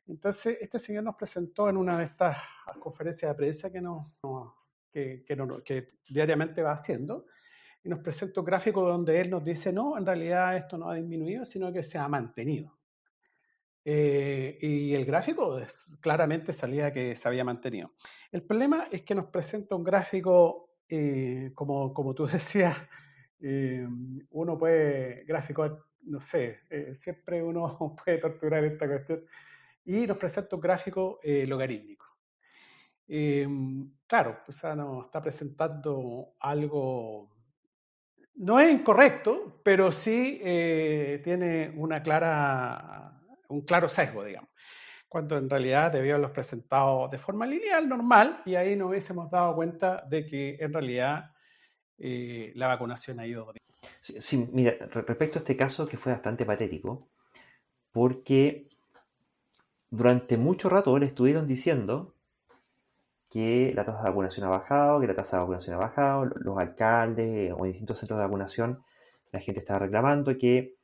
Entonces, este señor nos presentó en una de estas conferencias de prensa que diariamente va haciendo, y nos presenta un gráfico donde él nos dice, no, en realidad esto no ha disminuido, sino que se ha mantenido. Y el gráfico claramente salía que se había mantenido. El problema es que nos presenta un gráfico, como tú decías, Uno puede, gráfico, no sé, siempre uno puede torturar esta cuestión y nos presenta un gráfico logarítmico. Claro, o sea, nos está presentando algo, no es incorrecto, pero sí tiene un claro sesgo, digamos, cuando en realidad debió haberlos presentado de forma lineal, normal, y ahí nos hubiésemos dado cuenta de que en realidad la vacunación ha ido. Sí, sí, mira, respecto a este caso que fue bastante patético, porque durante mucho rato le estuvieron diciendo que la tasa de vacunación ha bajado, que la tasa de vacunación ha bajado, los alcaldes o distintos centros de vacunación, la gente estaba reclamando que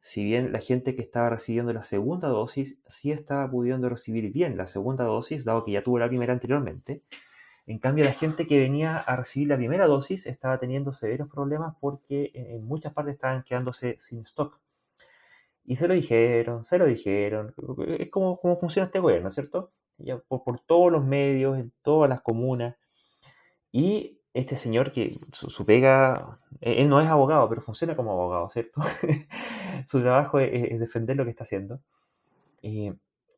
si bien la gente que estaba recibiendo la segunda dosis sí estaba pudiendo recibir bien la segunda dosis, dado que ya tuvo la primera anteriormente, en cambio la gente que venía a recibir la primera dosis estaba teniendo severos problemas porque en muchas partes estaban quedándose sin stock. Y se lo dijeron. Es como funciona este gobierno, ¿cierto? Ya por todos los medios, en todas las comunas. Y este señor que su pega, él no es abogado, pero funciona como abogado, ¿cierto? Su trabajo es defender lo que está haciendo.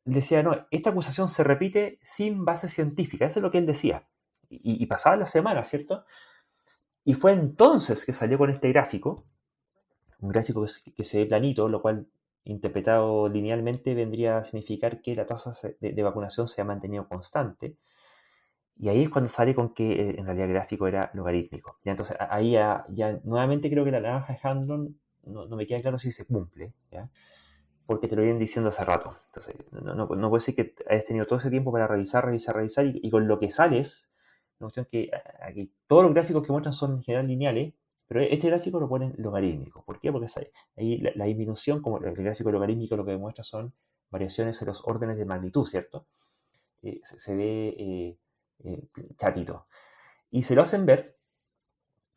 Decía, no, esta acusación se repite sin base científica, eso es lo que él decía. Y pasaba la semana, ¿cierto? Y fue entonces que salió con este gráfico, un gráfico que se ve planito, lo cual interpretado linealmente vendría a significar que la tasa de vacunación se ha mantenido constante. Y ahí es cuando sale con que en realidad el gráfico era logarítmico. Ya, entonces ahí ya nuevamente creo que la naranja de Handlon no me queda claro si se cumple, ¿ya? Porque te lo vienen diciendo hace rato. Entonces no puede ser que hayas tenido todo ese tiempo para revisar y con lo que sales, la cuestión que aquí todos los gráficos que muestran son en general lineales, pero este gráfico lo ponen logarítmico. ¿Por qué? Porque ahí la disminución, como el gráfico logarítmico lo que demuestra son variaciones en los órdenes de magnitud, ¿cierto? Se ve eh, chatito. Y se lo hacen ver,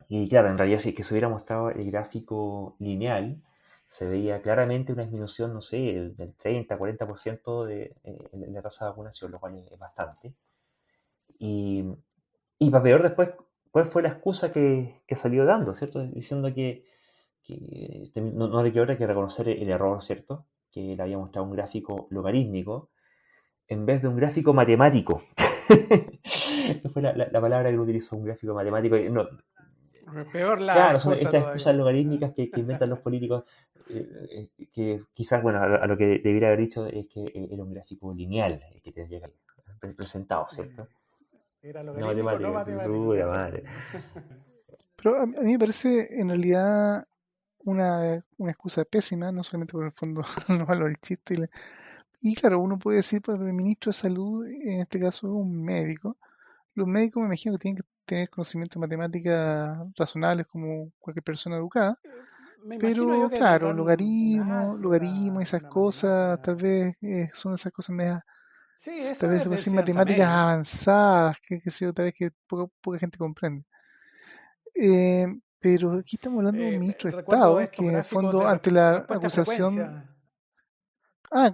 y claro, en realidad si que se hubiera mostrado el gráfico lineal, se veía claramente una disminución, no sé, del 30-40% de la tasa de vacunación, lo cual es bastante. Y, y para peor después, ¿cuál fue la excusa que salió dando, ¿cierto? Diciendo que no le quedó otra que reconocer el error, ¿cierto? Que le había mostrado un gráfico logarítmico en vez de un gráfico matemático. Fue la palabra que utilizó, un gráfico matemático. No, Peor la claro, son excusa estas excusas todavía. logarítmicas que inventan los políticos, que quizás, bueno, a lo que debería haber dicho es que era un gráfico lineal el que tendría que haber presentado, ¿cierto? Era No logarítmico, no matemático, matemático, pura ¿cachai? madre. Pero a mí me parece en realidad una excusa pésima, no solamente por el fondo lo malo del chiste. Y claro, uno puede decir, pues el ministro de Salud, en este caso un médico. Los médicos me imagino que tienen que tener conocimientos de matemáticas razonables como cualquier persona educada, Me imagino yo pero que claro, tendrán un logaritmo y álgebra, esas una cosas, tal matemática. vez son esas cosas medias, Sí, tal eso vez es se de puede decir enseñanza matemáticas media. avanzadas, que sé yo, tal vez que poca gente comprende. Eh, pero aquí estamos hablando de un ministro de Recuerdo Estado estos que en el gráficos fondo de ante la respuesta a acusación, frecuencia.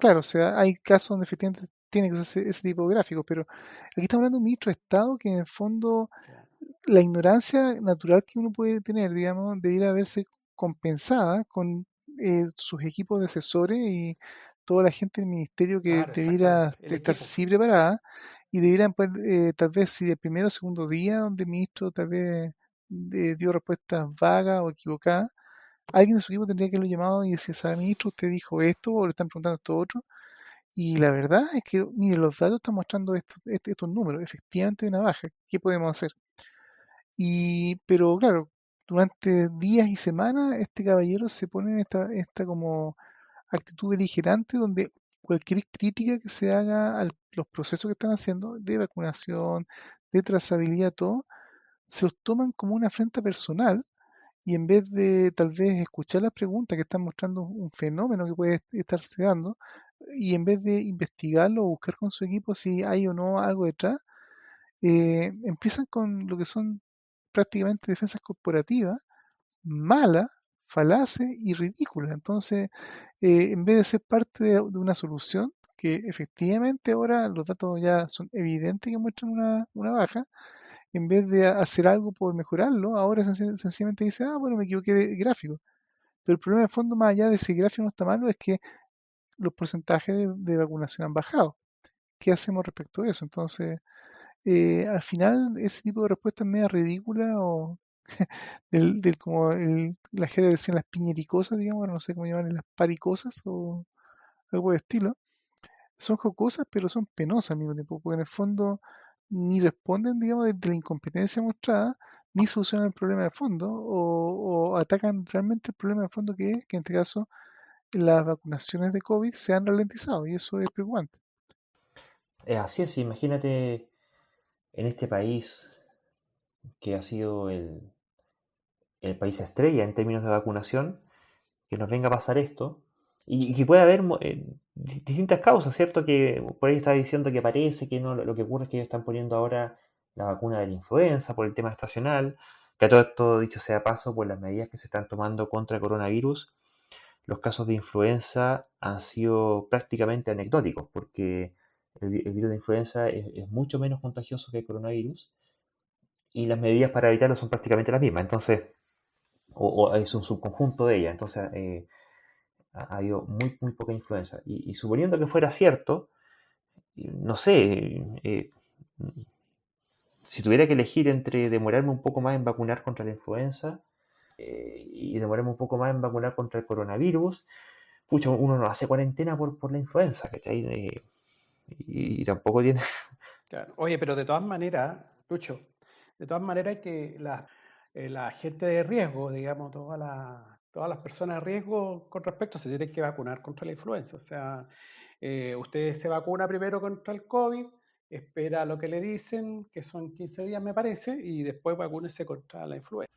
claro, o sea, hay casos donde efectivamente tiene que usar ese tipo de gráficos, pero aquí estamos hablando de un ministro de Estado que en el fondo Claro. la ignorancia natural que uno puede tener, digamos, debiera verse compensada con sus equipos de asesores y toda la gente del ministerio que Claro, debiera exactamente. El estar equipo. sí preparada y debieran poder, tal vez si el primero o segundo día donde el ministro tal vez dio respuestas vagas o equivocadas, alguien de su equipo tendría que haberlo llamado y decir, ¿sabe, ministro, usted dijo esto o le están preguntando esto otro? Y la verdad es que, mire, los datos están mostrando estos números, efectivamente hay una baja, ¿qué podemos hacer? Pero claro, durante días y semanas este caballero se pone en esta como actitud beligerante donde cualquier crítica que se haga a los procesos que están haciendo de vacunación, de trazabilidad, todo, se los toman como una afrenta personal y en vez de tal vez escuchar las preguntas que están mostrando un fenómeno que puede estarse dando, y en vez de investigarlo o buscar con su equipo si hay o no algo detrás, empiezan con lo que son prácticamente defensas corporativas, malas, falaces y ridículas. Entonces, en vez de ser parte de una solución, que efectivamente ahora los datos ya son evidentes que muestran una baja, en vez de hacer algo por mejorarlo, ahora sencillamente dice, ah, bueno, me equivoqué de gráfico. Pero el problema de fondo, más allá de si el gráfico no está malo, es que los porcentajes de vacunación han bajado. ¿Qué hacemos respecto a eso? Entonces, al final, ese tipo de respuesta es media ridícula o como la gente decía las piñericosas, digamos, ahora no sé cómo llaman, las paricosas o algo de estilo, son jocosas, pero son penosas al mismo tiempo, porque en el fondo ni responden, digamos, de la incompetencia mostrada, ni solucionan el problema de fondo, o atacan realmente el problema de fondo que es que en este caso las vacunaciones de COVID se han ralentizado, y eso es preocupante. Así es, imagínate en este país que ha sido el país estrella en términos de vacunación, que nos venga a pasar esto, y que puede haber distintas causas, ¿cierto? Que por ahí está diciendo que parece que no, lo que ocurre es que ellos están poniendo ahora la vacuna de la influenza por el tema estacional, que a todo esto, dicho sea de paso, por las medidas que se están tomando contra el coronavirus, los casos de influenza han sido prácticamente anecdóticos, porque el virus de influenza es mucho menos contagioso que el coronavirus y las medidas para evitarlo son prácticamente las mismas. Entonces, o es un subconjunto de ellas. Entonces, ha habido muy poca influenza. Y suponiendo que fuera cierto, no sé, si tuviera que elegir entre demorarme un poco más en vacunar contra la influenza y demorarme un poco más en vacunar contra el coronavirus, pucha, uno no hace cuarentena por la influenza, ¿cachai? Y tampoco tiene... Claro. Oye, pero de todas maneras, Lucho, de todas maneras que la gente de riesgo, digamos, todas las personas de riesgo con respecto se tienen que vacunar contra la influenza. O sea, usted se vacuna primero contra el COVID, espera lo que le dicen, que son 15 días me parece, y después vacúnese contra la influenza.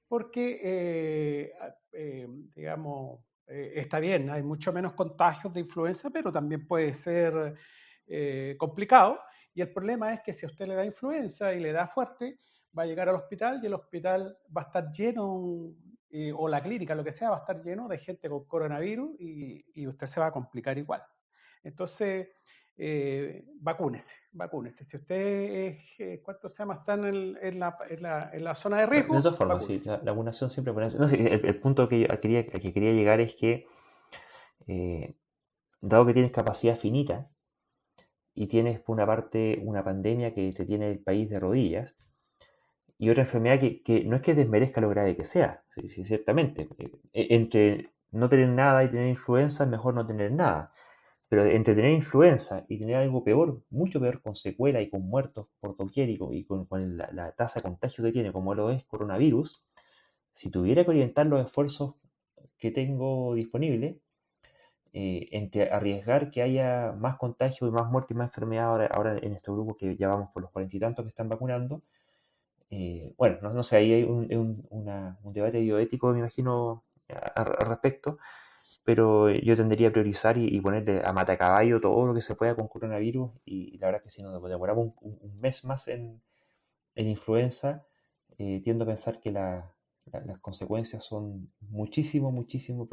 Porque, digamos, está bien, hay mucho menos contagios de influenza, pero también puede ser complicado. Y el problema es que si a usted le da influenza y le da fuerte, va a llegar al hospital y el hospital va a estar lleno, o la clínica, lo que sea, va a estar lleno de gente con coronavirus y usted se va a complicar igual. Entonces, vacúnese, vacúnese. Si usted es, ¿cuánto se llama? Está en la zona de De riesgo, todas formas, sí, vacúnese. la vacunación siempre... No, sí, el punto que al que quería llegar es que, eh, dado que tienes capacidad finita, y tienes por una parte una pandemia que te tiene el país de rodillas y otra enfermedad que no es que desmerezca lo grave que sea, sí, sí, ciertamente. Entre no tener nada y tener influenza es mejor no tener nada, pero entre tener influenza y tener algo peor, mucho peor, con secuela y con muertos por doquier y con la tasa de contagio que tiene, como lo es coronavirus, si tuviera que orientar los esfuerzos que tengo disponibles, entre arriesgar que haya más contagio y más muerte y más enfermedad ahora en este grupo que ya vamos por los cuarenta y tantos que están vacunando, bueno, no sé, ahí hay un debate bioético, me imagino, al respecto, pero yo tendría a priorizar y ponerle a matacaballo todo lo que se pueda con coronavirus y la verdad es que si nos demoramos un mes más en influenza, tiendo a pensar que las consecuencias son muchísimo,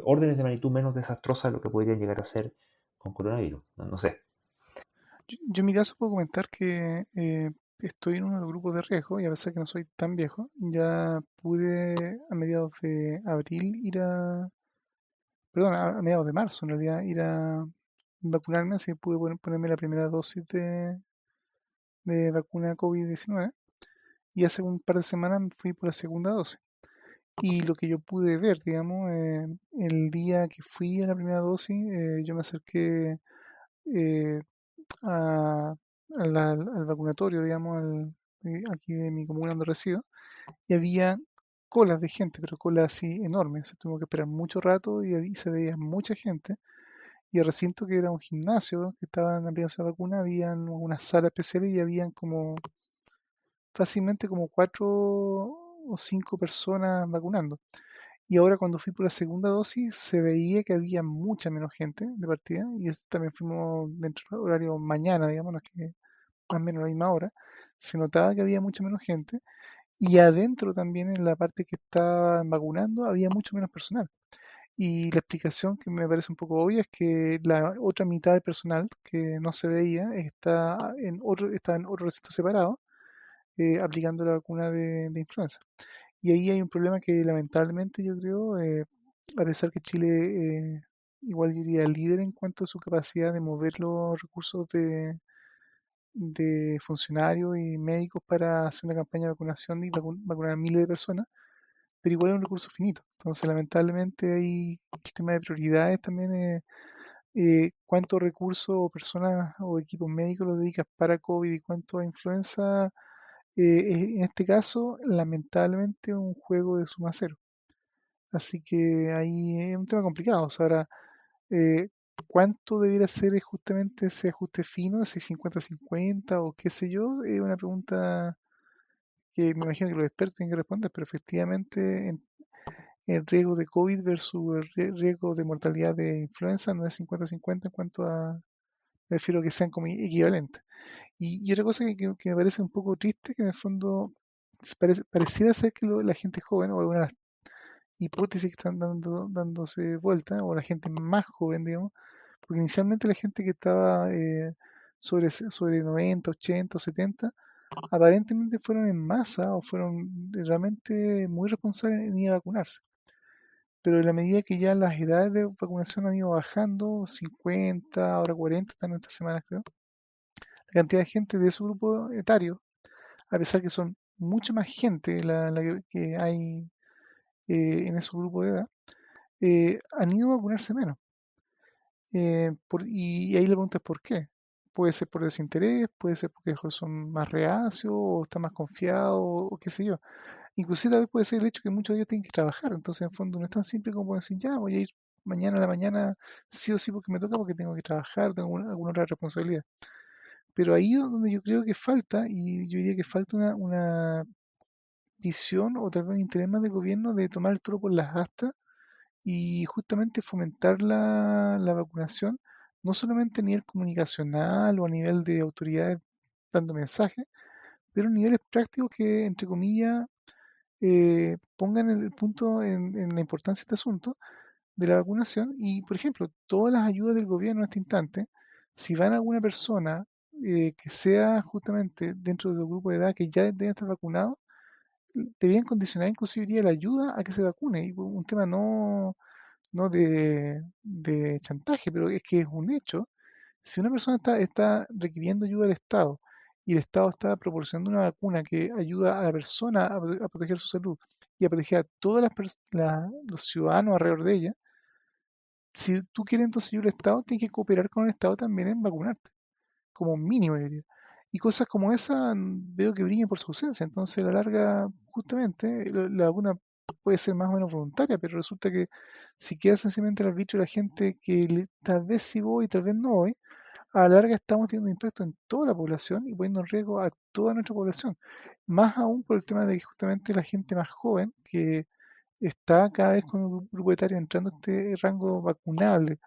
órdenes de magnitud menos desastrosas de lo que podrían llegar a ser con coronavirus. No sé. Yo en mi caso puedo comentar que estoy en uno de los grupos de riesgo y a pesar que no soy tan viejo, ya pude a mediados de abril perdón, a mediados de marzo en realidad ir a vacunarme, así que pude ponerme la primera dosis de vacuna COVID-19 y hace un par de semanas me fui por la segunda dosis. Y lo que yo pude ver, digamos, el día que fui a la primera dosis, yo me acerqué eh, al vacunatorio, digamos, aquí de mi comuna donde resido, y había colas de gente, pero colas así enormes. O sea, tuve que esperar mucho rato y ahí se veía mucha gente. Y el recinto que era un gimnasio que estaban aplicándose la vacuna, habían una sala especial y habían como fácilmente como 4 o 5 personas vacunando. Y ahora cuando fui por la segunda dosis se veía que había mucha menos gente de partida y también fuimos dentro del horario mañana, digamos, no es que más o menos a la misma hora, se notaba que había mucha menos gente y adentro también en la parte que estaban vacunando había mucho menos personal. Y la explicación que me parece un poco obvia es que la otra mitad del personal que no se veía está en otro recinto separado aplicando la vacuna de influenza. Y ahí hay un problema que lamentablemente yo creo, a pesar que Chile igual yo diría líder en cuanto a su capacidad de mover los recursos de funcionarios y médicos para hacer una campaña de vacunación y vacunar a miles de personas, pero igual es un recurso finito. Entonces, lamentablemente, hay el tema de prioridades también. Cuántos recursos o personas o equipos médicos los dedicas para COVID y cuánto a influenza, en este caso, lamentablemente, es un juego de suma cero. Así que ahí es un tema complicado. O sea, ahora, eh, ¿cuánto debiera ser justamente ese ajuste fino, si 50-50 o qué sé yo? Es una pregunta que me imagino que los expertos tienen que responder, pero efectivamente el riesgo de COVID versus el riesgo de mortalidad de influenza no es 50-50 en cuanto a, prefiero que sean como equivalentes. Y otra cosa que me parece un poco triste, que en el fondo pareciera ser que la gente joven, o algunas hipótesis que están dándose vuelta, o la gente más joven, digamos, porque inicialmente la gente que estaba sobre 90, 80 o 70, aparentemente fueron en masa o fueron realmente muy responsables en ir a vacunarse. Pero en la medida que ya las edades de vacunación han ido bajando, 50, ahora 40, están en estas semanas creo, la cantidad de gente de su grupo etario, a pesar que son mucha más gente la que hay en ese grupo de edad, han ido a vacunarse menos. Y ahí la pregunta es ¿por qué? Puede ser por desinterés, puede ser porque son más reacios o están más confiados o qué sé yo. Inclusive tal vez puede ser el hecho que muchos de ellos tienen que trabajar, entonces en el fondo no es tan simple como decir, ya voy a ir mañana a la mañana sí o sí porque me toca, porque tengo que trabajar, tengo alguna otra responsabilidad. Pero ahí es donde yo creo que falta, y yo diría que falta una visión o tal vez un interés más del gobierno de tomar el toro por las astas y justamente fomentar la vacunación, no solamente a nivel comunicacional o a nivel de autoridades dando mensajes, pero a niveles prácticos que, entre comillas, pongan el punto en la importancia de este asunto de la vacunación y, por ejemplo, todas las ayudas del gobierno en este instante, si van a alguna persona que sea justamente dentro del grupo de edad que ya debe estar vacunado, deberían condicionar inclusive diría, la ayuda a que se vacune. Y un tema no de chantaje, pero es que es un hecho. Si una persona está requiriendo ayuda del Estado y el Estado está proporcionando una vacuna que ayuda a la persona a proteger su salud y a proteger a todos los ciudadanos alrededor de ella, si tú quieres entonces ayudar al Estado, tienes que cooperar con el Estado también en vacunarte, como mínimo, yo diría. Y cosas como esa veo que brillan por su ausencia. Entonces, a la larga, justamente, la vacuna puede ser más o menos voluntaria, pero resulta que si queda sencillamente al arbitrio de la gente que tal vez sí voy, tal vez no voy, a la larga estamos teniendo impacto en toda la población y poniendo en riesgo a toda nuestra población. Más aún por el tema de que justamente la gente más joven, que está cada vez con un grupo etario entrando a este rango vacunable,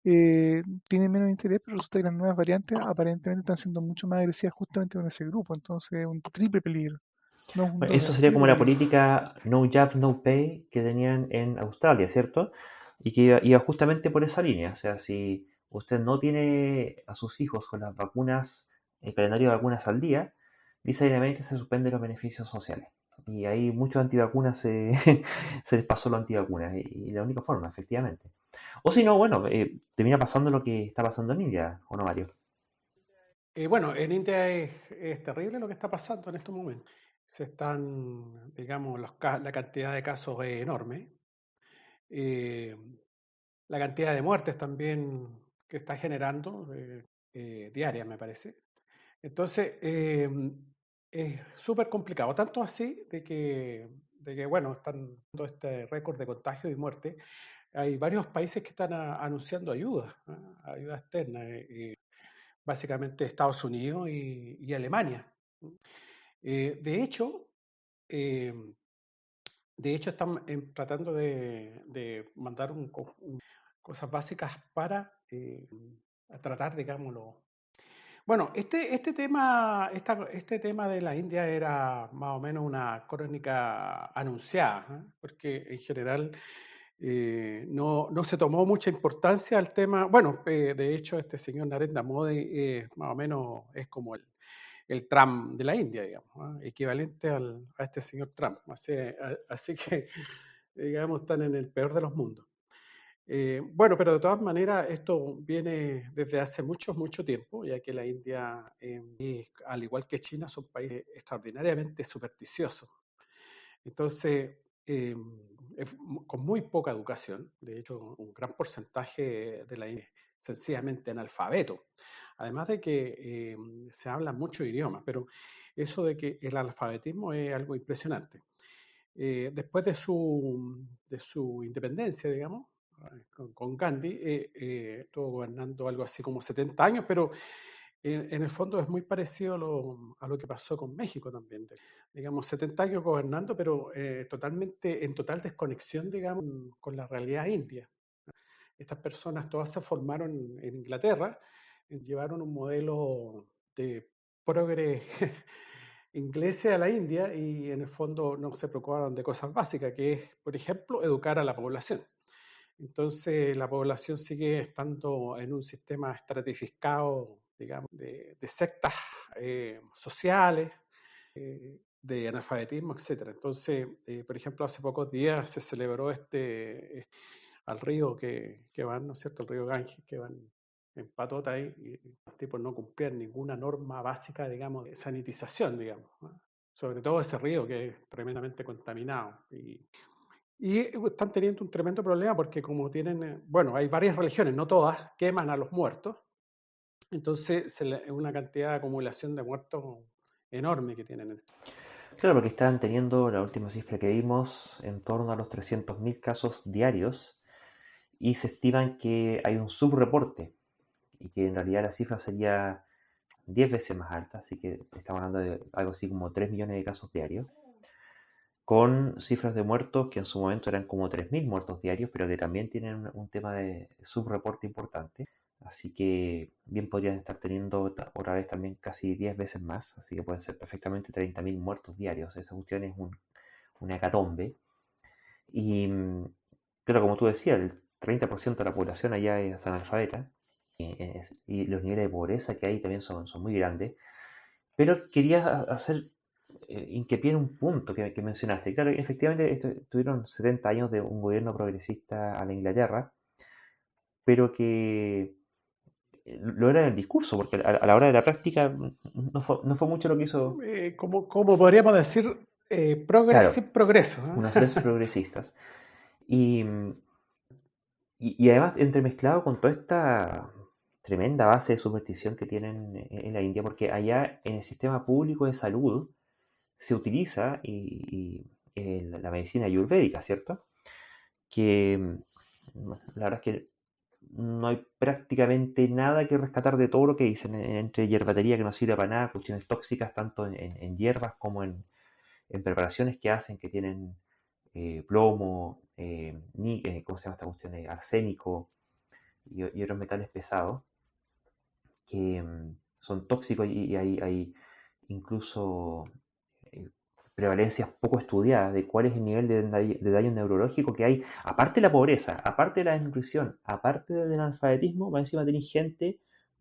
tiene menos interés, pero resulta que las nuevas variantes aparentemente están siendo mucho más agresivas justamente con ese grupo. Entonces es un triple peligro. No es un Bueno, doble, es eso un sería como triple la peligro. política no jab, no pay que tenían en Australia, ¿cierto? Y que iba justamente por esa línea. O sea, si usted no tiene a sus hijos con las vacunas, el calendario de vacunas al día, necesariamente se suspenden los beneficios sociales. Y ahí muchos antivacunas se les pasó lo antivacunas. Y la única forma, efectivamente. O si no, bueno, termina pasando lo que está pasando en India, ¿o no, Mario? Bueno, en India es terrible lo que está pasando en estos momentos. Digamos, la cantidad de casos es enorme. Eh, la cantidad de muertes también que está generando, diarias, me parece. Entonces, es súper complicado, tanto así de que, bueno, están dando este récord de contagio y muerte. Hay varios países que están anunciando ayuda, ¿ah? Ayuda externa, básicamente Estados Unidos y Alemania. De hecho, eh, están tratando de mandar cosas básicas para tratar, digámoslo. Bueno, este tema de la India era más o menos una crónica anunciada, ¿eh? Porque en general no se tomó mucha importancia al tema. Bueno, de hecho, este señor Narendra Modi más o menos es como el Trump de la India, digamos, equivalente a este señor Trump. Así que, digamos, están en el peor de los mundos. Bueno, pero de todas maneras esto viene desde hace mucho tiempo, ya que la India, al igual que China, son países extraordinariamente supersticiosos. Entonces, con muy poca educación, de hecho, un gran porcentaje de la India es sencillamente analfabeto. Además de que se hablan muchos idiomas, pero eso de que el alfabetismo es algo impresionante. Después de su independencia, digamos, con Gandhi, estuvo gobernando algo así como 70 años, pero en el fondo es muy parecido a lo que pasó con México también. Digamos, 70 años gobernando, pero en total desconexión, digamos, con la realidad india. Estas personas todas se formaron en Inglaterra, llevaron un modelo de progre inglés a la India y en el fondo no se preocuparon de cosas básicas, que es, por ejemplo, educar a la población. Entonces la población sigue estando en un sistema estratificado, digamos, de sectas sociales, de analfabetismo, etc. Entonces, por ejemplo, hace pocos días se celebró al río que van, ¿no es cierto?, el río Ganges, que van en patota ahí, y los tipos no cumplían ninguna norma básica, digamos, de sanitización, digamos, ¿no? Sobre todo ese río que es tremendamente contaminado. Y están teniendo un tremendo problema porque como tienen, bueno, hay varias religiones, no todas, queman a los muertos. Entonces es una cantidad de acumulación de muertos enorme que tienen. Claro, porque están teniendo, la última cifra que vimos, en torno a los 300.000 casos diarios y se estiman que hay un subreporte y que en realidad la cifra sería 10 veces más alta, así que estamos hablando de algo así como 3 millones de casos diarios, con cifras de muertos que en su momento eran como 3.000 muertos diarios, pero que también tienen un tema de subreporte importante. Así que bien podrían estar teniendo otra vez también casi 10 veces más, así que pueden ser perfectamente 30.000 muertos diarios. Esa cuestión es una hecatombe. Y claro, como tú decías, el 30% de la población allá es analfabeta y los niveles de pobreza que hay también son muy grandes. Pero quería hacer hincapié en un punto que mencionaste. Claro, efectivamente tuvieron 70 años de un gobierno progresista a la Inglaterra, pero que lo era en el discurso, porque a la hora de la práctica no fue mucho lo que hizo. Como podríamos decir, Claro, sin progreso, ¿eh? unos leyes progresistas. Y, y además, entremezclado con toda esta tremenda base de superstición que tienen en la India, porque allá en el sistema público de salud se utiliza la medicina ayurvédica, ¿cierto? Que la verdad es que no hay prácticamente nada que rescatar de todo lo que dicen, entre hierbatería que no sirve para nada, cuestiones tóxicas tanto en hierbas como en preparaciones que hacen que tienen plomo, ¿cómo se llama esta cuestión? Arsénico y otros metales pesados que son tóxicos y hay incluso eh, prevalencias poco estudiadas de cuál es el nivel de daño neurológico que hay, aparte de la pobreza, aparte de la desnutrición, aparte del analfabetismo, más encima tenéis gente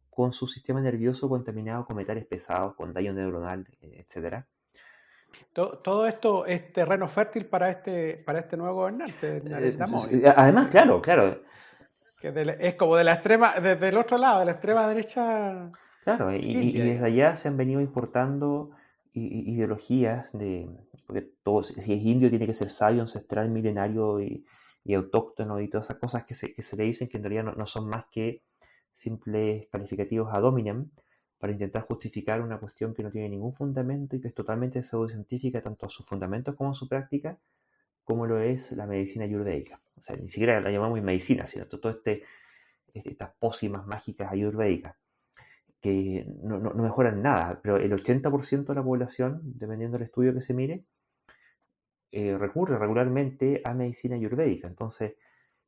con su sistema nervioso contaminado con metales pesados, con daño neuronal, etcétera. Todo esto es terreno fértil para este nuevo gobernante, Narendra Modi. Además, claro. Que es como de la extrema, desde el otro lado, de la extrema derecha Claro, india, y desde digamos. allá se han venido importando ideologías porque todo, si es indio tiene que ser sabio, ancestral, milenario y autóctono y todas esas cosas que se le dicen que en realidad no son más que simples calificativos ad hominem para intentar justificar una cuestión que no tiene ningún fundamento y que es totalmente pseudocientífica tanto en sus fundamentos como en su práctica, como lo es la medicina ayurvédica. O sea, ni siquiera la llamamos medicina, sino todo estas pócimas mágicas ayurvédicas que no mejoran nada, pero el 80% de la población, dependiendo del estudio que se mire, recurre regularmente a medicina ayurvédica. Entonces,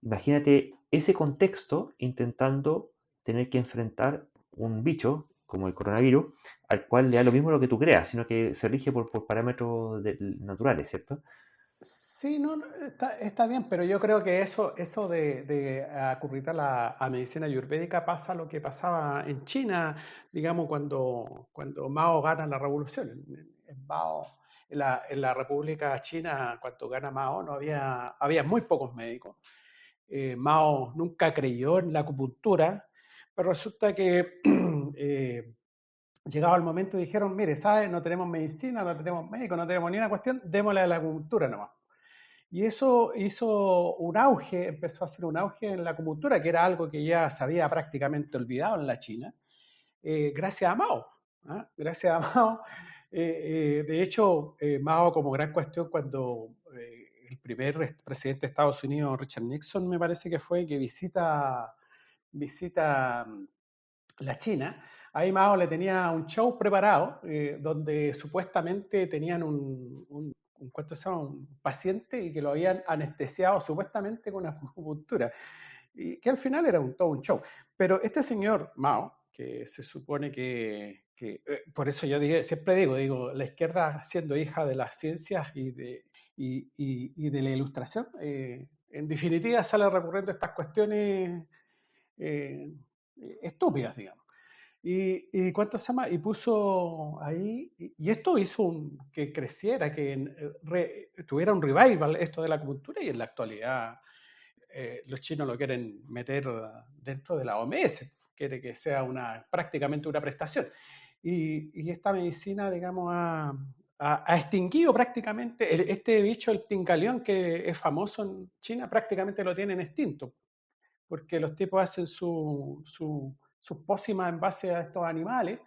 imagínate ese contexto intentando tener que enfrentar un bicho como el coronavirus, al cual le da lo mismo lo que tú creas, sino que se rige por parámetros naturales, ¿cierto? Sí, no, no, está bien, pero yo creo que eso de acudir a a medicina ayurvédica pasa lo que pasaba en China, digamos, cuando Mao gana la revolución. En la República China, cuando gana Mao, no había muy pocos médicos. Mao nunca creyó en la acupuntura, pero resulta que llegaba el momento y dijeron, mire, ¿sabe? No tenemos medicina, no tenemos médico, no tenemos ni una cuestión, démosle a la acupuntura nomás. Y eso hizo un auge, empezó a hacer un auge en la acupuntura, que era algo que ya se había prácticamente olvidado en la China, gracias a Mao. ¿Ah? Gracias a Mao. De hecho, Mao como gran cuestión cuando el primer presidente de Estados Unidos, Richard Nixon, me parece que fue, que visita la China, ahí Mao le tenía un show preparado donde supuestamente tenían ¿cuánto se llama? Un paciente y que lo habían anestesiado supuestamente con acupuntura, y que al final era todo un show. Pero este señor Mao, que se supone por eso yo siempre digo, la izquierda siendo hija de las ciencias y de la ilustración, en definitiva sale recurriendo a estas cuestiones eh, estúpidas, digamos. Y cuánto se llama, y puso ahí, y esto hizo que creciera, que tuviera un revival esto de la acupuntura, y en la actualidad los chinos lo quieren meter dentro de la OMS, quiere que sea prácticamente una prestación. Y esta medicina, digamos, ha extinguido prácticamente, este bicho, el pincalión, que es famoso en China, prácticamente lo tienen extinto, porque los tipos hacen sus pócimas en base a estos animales.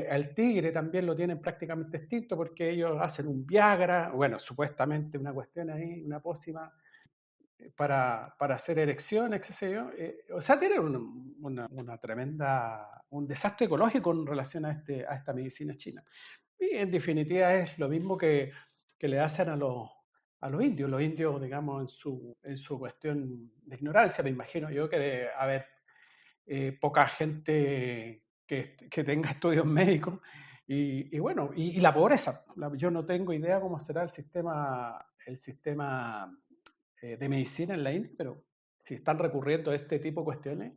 Al tigre también lo tienen prácticamente extinto porque ellos hacen un Viagra, bueno, supuestamente una cuestión ahí, una pócima para hacer erecciones, qué sé yo. O sea, tienen una tremenda, un desastre ecológico en relación a esta medicina china. Y en definitiva es lo mismo que le hacen a los indios. Los indios, digamos, en su cuestión de ignorancia, me imagino yo que debe haber poca gente que tenga estudios médicos. Y bueno, y la pobreza. Yo no tengo idea cómo será el sistema de medicina en la India, pero si están recurriendo a este tipo de cuestiones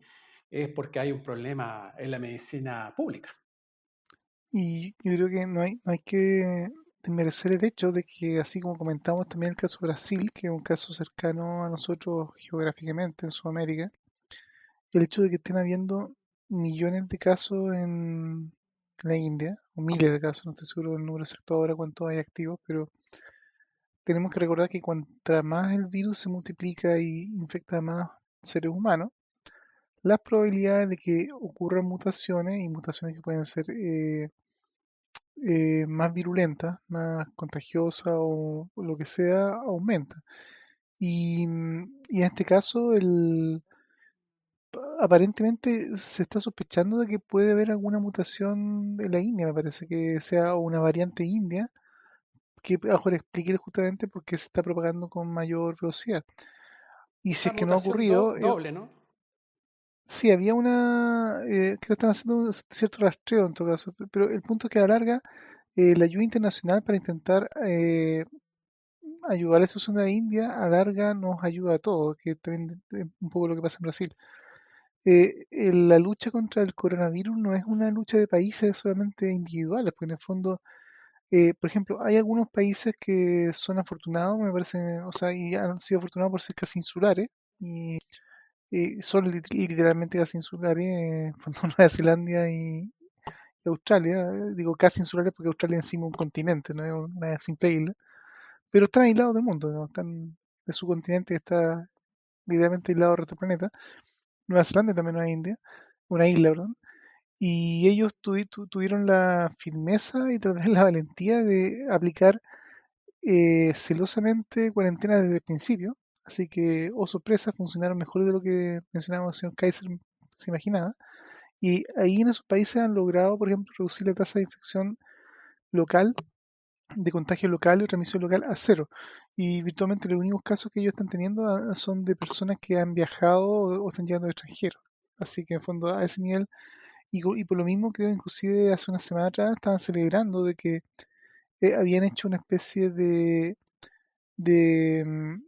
es porque hay un problema en la medicina pública. Y yo creo que no hay que desmerecer el hecho de que, así como comentamos también el caso de Brasil, que es un caso cercano a nosotros geográficamente en Sudamérica, el hecho de que estén habiendo millones de casos en la India, o miles de casos, no estoy seguro del número exacto ahora cuánto hay activos, pero tenemos que recordar que cuanto más el virus se multiplica y infecta a más seres humanos, las probabilidades de que ocurran mutaciones y mutaciones que pueden ser más virulentas, más contagiosas o lo que sea, aumenta. Y en este caso, aparentemente se está sospechando de que puede haber alguna mutación de la India, me parece que sea una variante india, que mejor explique justamente por qué se está propagando con mayor velocidad. Y si La es que no ha mutación ocurrido, doble, ¿no? sí, había creo que están haciendo un cierto rastreo en todo caso, pero el punto es que a la larga, la ayuda internacional para intentar ayudar a la situación de la India, a la larga nos ayuda a todos, que también es un poco lo que pasa en Brasil. La lucha contra el coronavirus no es una lucha de países solamente individuales, porque en el fondo, por ejemplo, hay algunos países que son afortunados, me parece, o sea, y han sido afortunados por ser casi insulares, y son literalmente casi insulares, cuando Nueva Zelanda y Australia, digo casi insulares porque Australia encima es un continente, no es una simple isla, pero están aislados del mundo, ¿no? Están de su continente que está literalmente aislado del resto del planeta. Nueva Zelanda también es una India, una isla, perdón. Y ellos tuvieron la firmeza y tal vez la valentía de aplicar celosamente cuarentena desde el principio. Así que, oh sorpresa, funcionaron mejor de lo que mencionaba el señor Kaiser se imaginaba. Y ahí en esos países han logrado, por ejemplo, reducir la tasa de infección local, de contagio local y transmisión local a cero. Y virtualmente los únicos casos que ellos están teniendo son de personas que han viajado o están llegando de extranjeros. Así que en fondo a ese nivel, y por lo mismo creo inclusive hace una semana atrás estaban celebrando de que habían hecho una especie de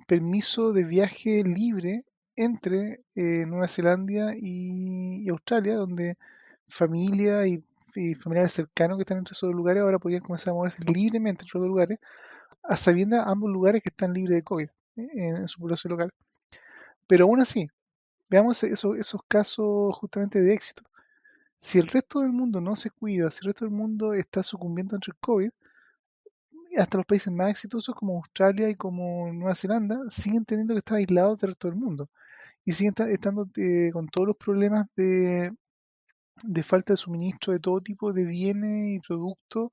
permiso de viaje libre entre Nueva Zelanda y Australia, donde familia y familiares cercanos que están entre esos dos lugares ahora podían comenzar a moverse libremente entre los dos lugares, a sabiendas ambos lugares que están libres de COVID en su población local. Pero aún así, veamos esos casos justamente de éxito. Si el resto del mundo no se cuida, si el resto del mundo está sucumbiendo ante el COVID, hasta los países más exitosos como Australia y como Nueva Zelanda siguen teniendo que estar aislados del resto del mundo y siguen estando con todos los problemas de falta de suministro de todo tipo de bienes y productos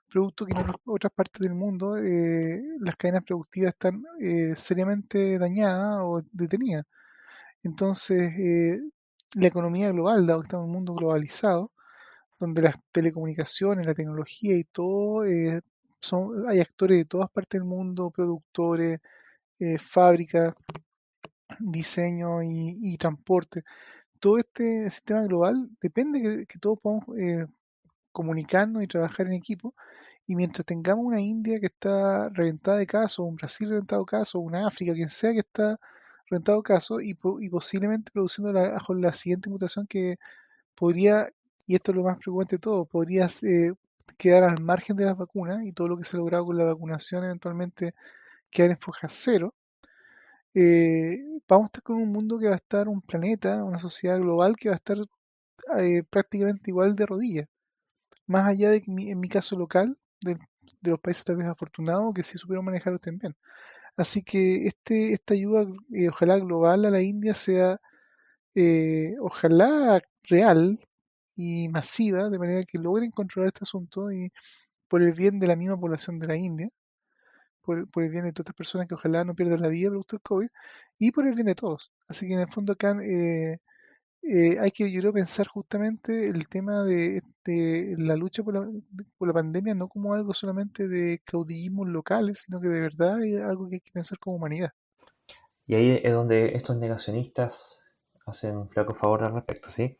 que en otras partes del mundo las cadenas productivas están seriamente dañadas o detenidas. Entonces, la economía global, dado que estamos en un mundo globalizado, donde las telecomunicaciones, la tecnología y todo, hay actores de todas partes del mundo, productores, fábricas, diseño y transporte. Todo este sistema global depende que todos podamos comunicarnos y trabajar en equipo. Y mientras tengamos una India que está reventada de casos, un Brasil reventado de casos, una África, quien sea que está reventado de casos y posiblemente produciendo la siguiente mutación que podría, y esto es lo más preocupante de todo, podría quedar al margen de las vacunas y todo lo que se ha logrado con la vacunación eventualmente quedar en foja cero. Vamos a estar con un mundo que va a estar, un planeta, una sociedad global que va a estar prácticamente igual de rodillas. Más allá de que en mi caso local, de los países tal vez afortunados que sí supieron manejarlo también. Así que esta ayuda, ojalá global a la India sea, ojalá real y masiva, de manera que logren controlar este asunto y por el bien de la misma población de la India, por el bien de todas estas personas que ojalá no pierdan la vida producto del COVID y por el bien de todos. Así que en el fondo acá hay que, yo creo, pensar justamente el tema de la lucha por la pandemia no como algo solamente de caudillismos locales, sino que de verdad es algo que hay que pensar como humanidad. Y ahí es donde estos negacionistas hacen un flaco favor al respecto, ¿sí?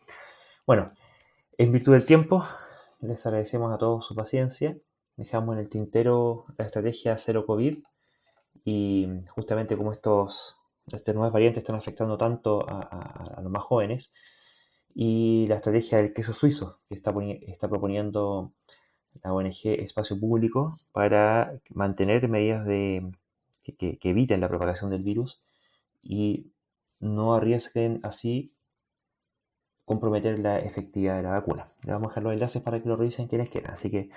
Bueno, en virtud del tiempo, les agradecemos a todos su paciencia. Dejamos en el tintero la estrategia cero COVID y justamente como estas nuevas variantes están afectando tanto a los más jóvenes y la estrategia del queso suizo que está proponiendo la ONG Espacio Público para mantener medidas que eviten la propagación del virus y no arriesguen así comprometer la efectividad de la vacuna. Le vamos a dejar los enlaces para que lo revisen quienes quieran. Así que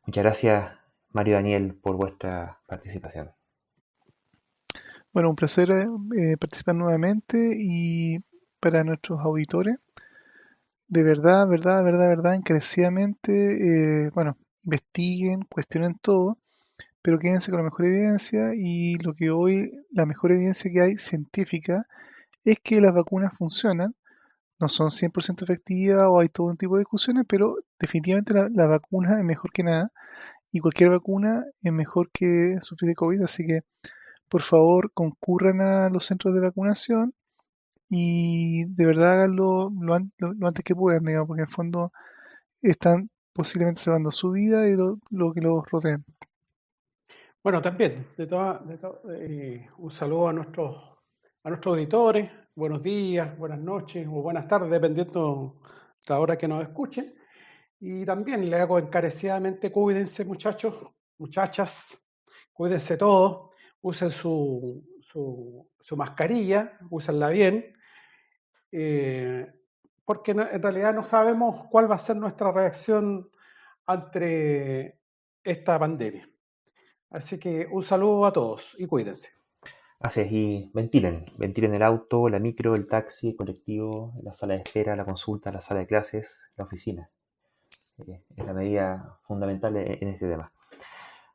muchas gracias, Mario y Daniel, por vuestra participación. Bueno, un placer participar nuevamente y para nuestros auditores, de verdad, verdad, encarecidamente, bueno, investiguen, cuestionen todo, pero quédense con la mejor evidencia y lo que hoy, la mejor evidencia que hay científica es que las vacunas funcionan, no son 100% efectivas o hay todo un tipo de discusiones, pero definitivamente la vacuna es mejor que nada y cualquier vacuna es mejor que sufrir de COVID, así que por favor concurran a los centros de vacunación y de verdad háganlo lo antes que puedan, digamos, porque en el fondo están posiblemente salvando su vida y lo que los rodea. Bueno, también, un saludo a nuestros auditores. Buenos días, buenas noches o buenas tardes, dependiendo de la hora que nos escuchen. Y también le hago encarecidamente, cuídense muchachos, muchachas, cuídense todos, usen su mascarilla, úsenla bien, eh, porque en realidad no sabemos cuál va a ser nuestra reacción ante esta pandemia. Así que un saludo a todos y cuídense. Así es, y ventilen el auto, la micro, el taxi, el colectivo, la sala de espera, la consulta, la sala de clases, la oficina. Es la medida fundamental en este tema.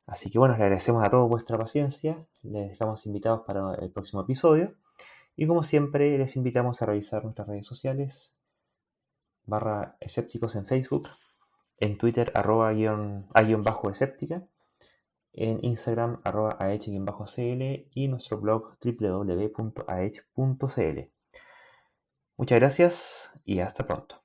Así que bueno, les agradecemos a todos vuestra paciencia, les dejamos invitados para el próximo episodio y como siempre les invitamos a revisar nuestras redes sociales, /escépticos en Facebook, en Twitter @a_escéptica, en Instagram @ah_cl y nuestro blog www.ah.cl. Muchas gracias y hasta pronto.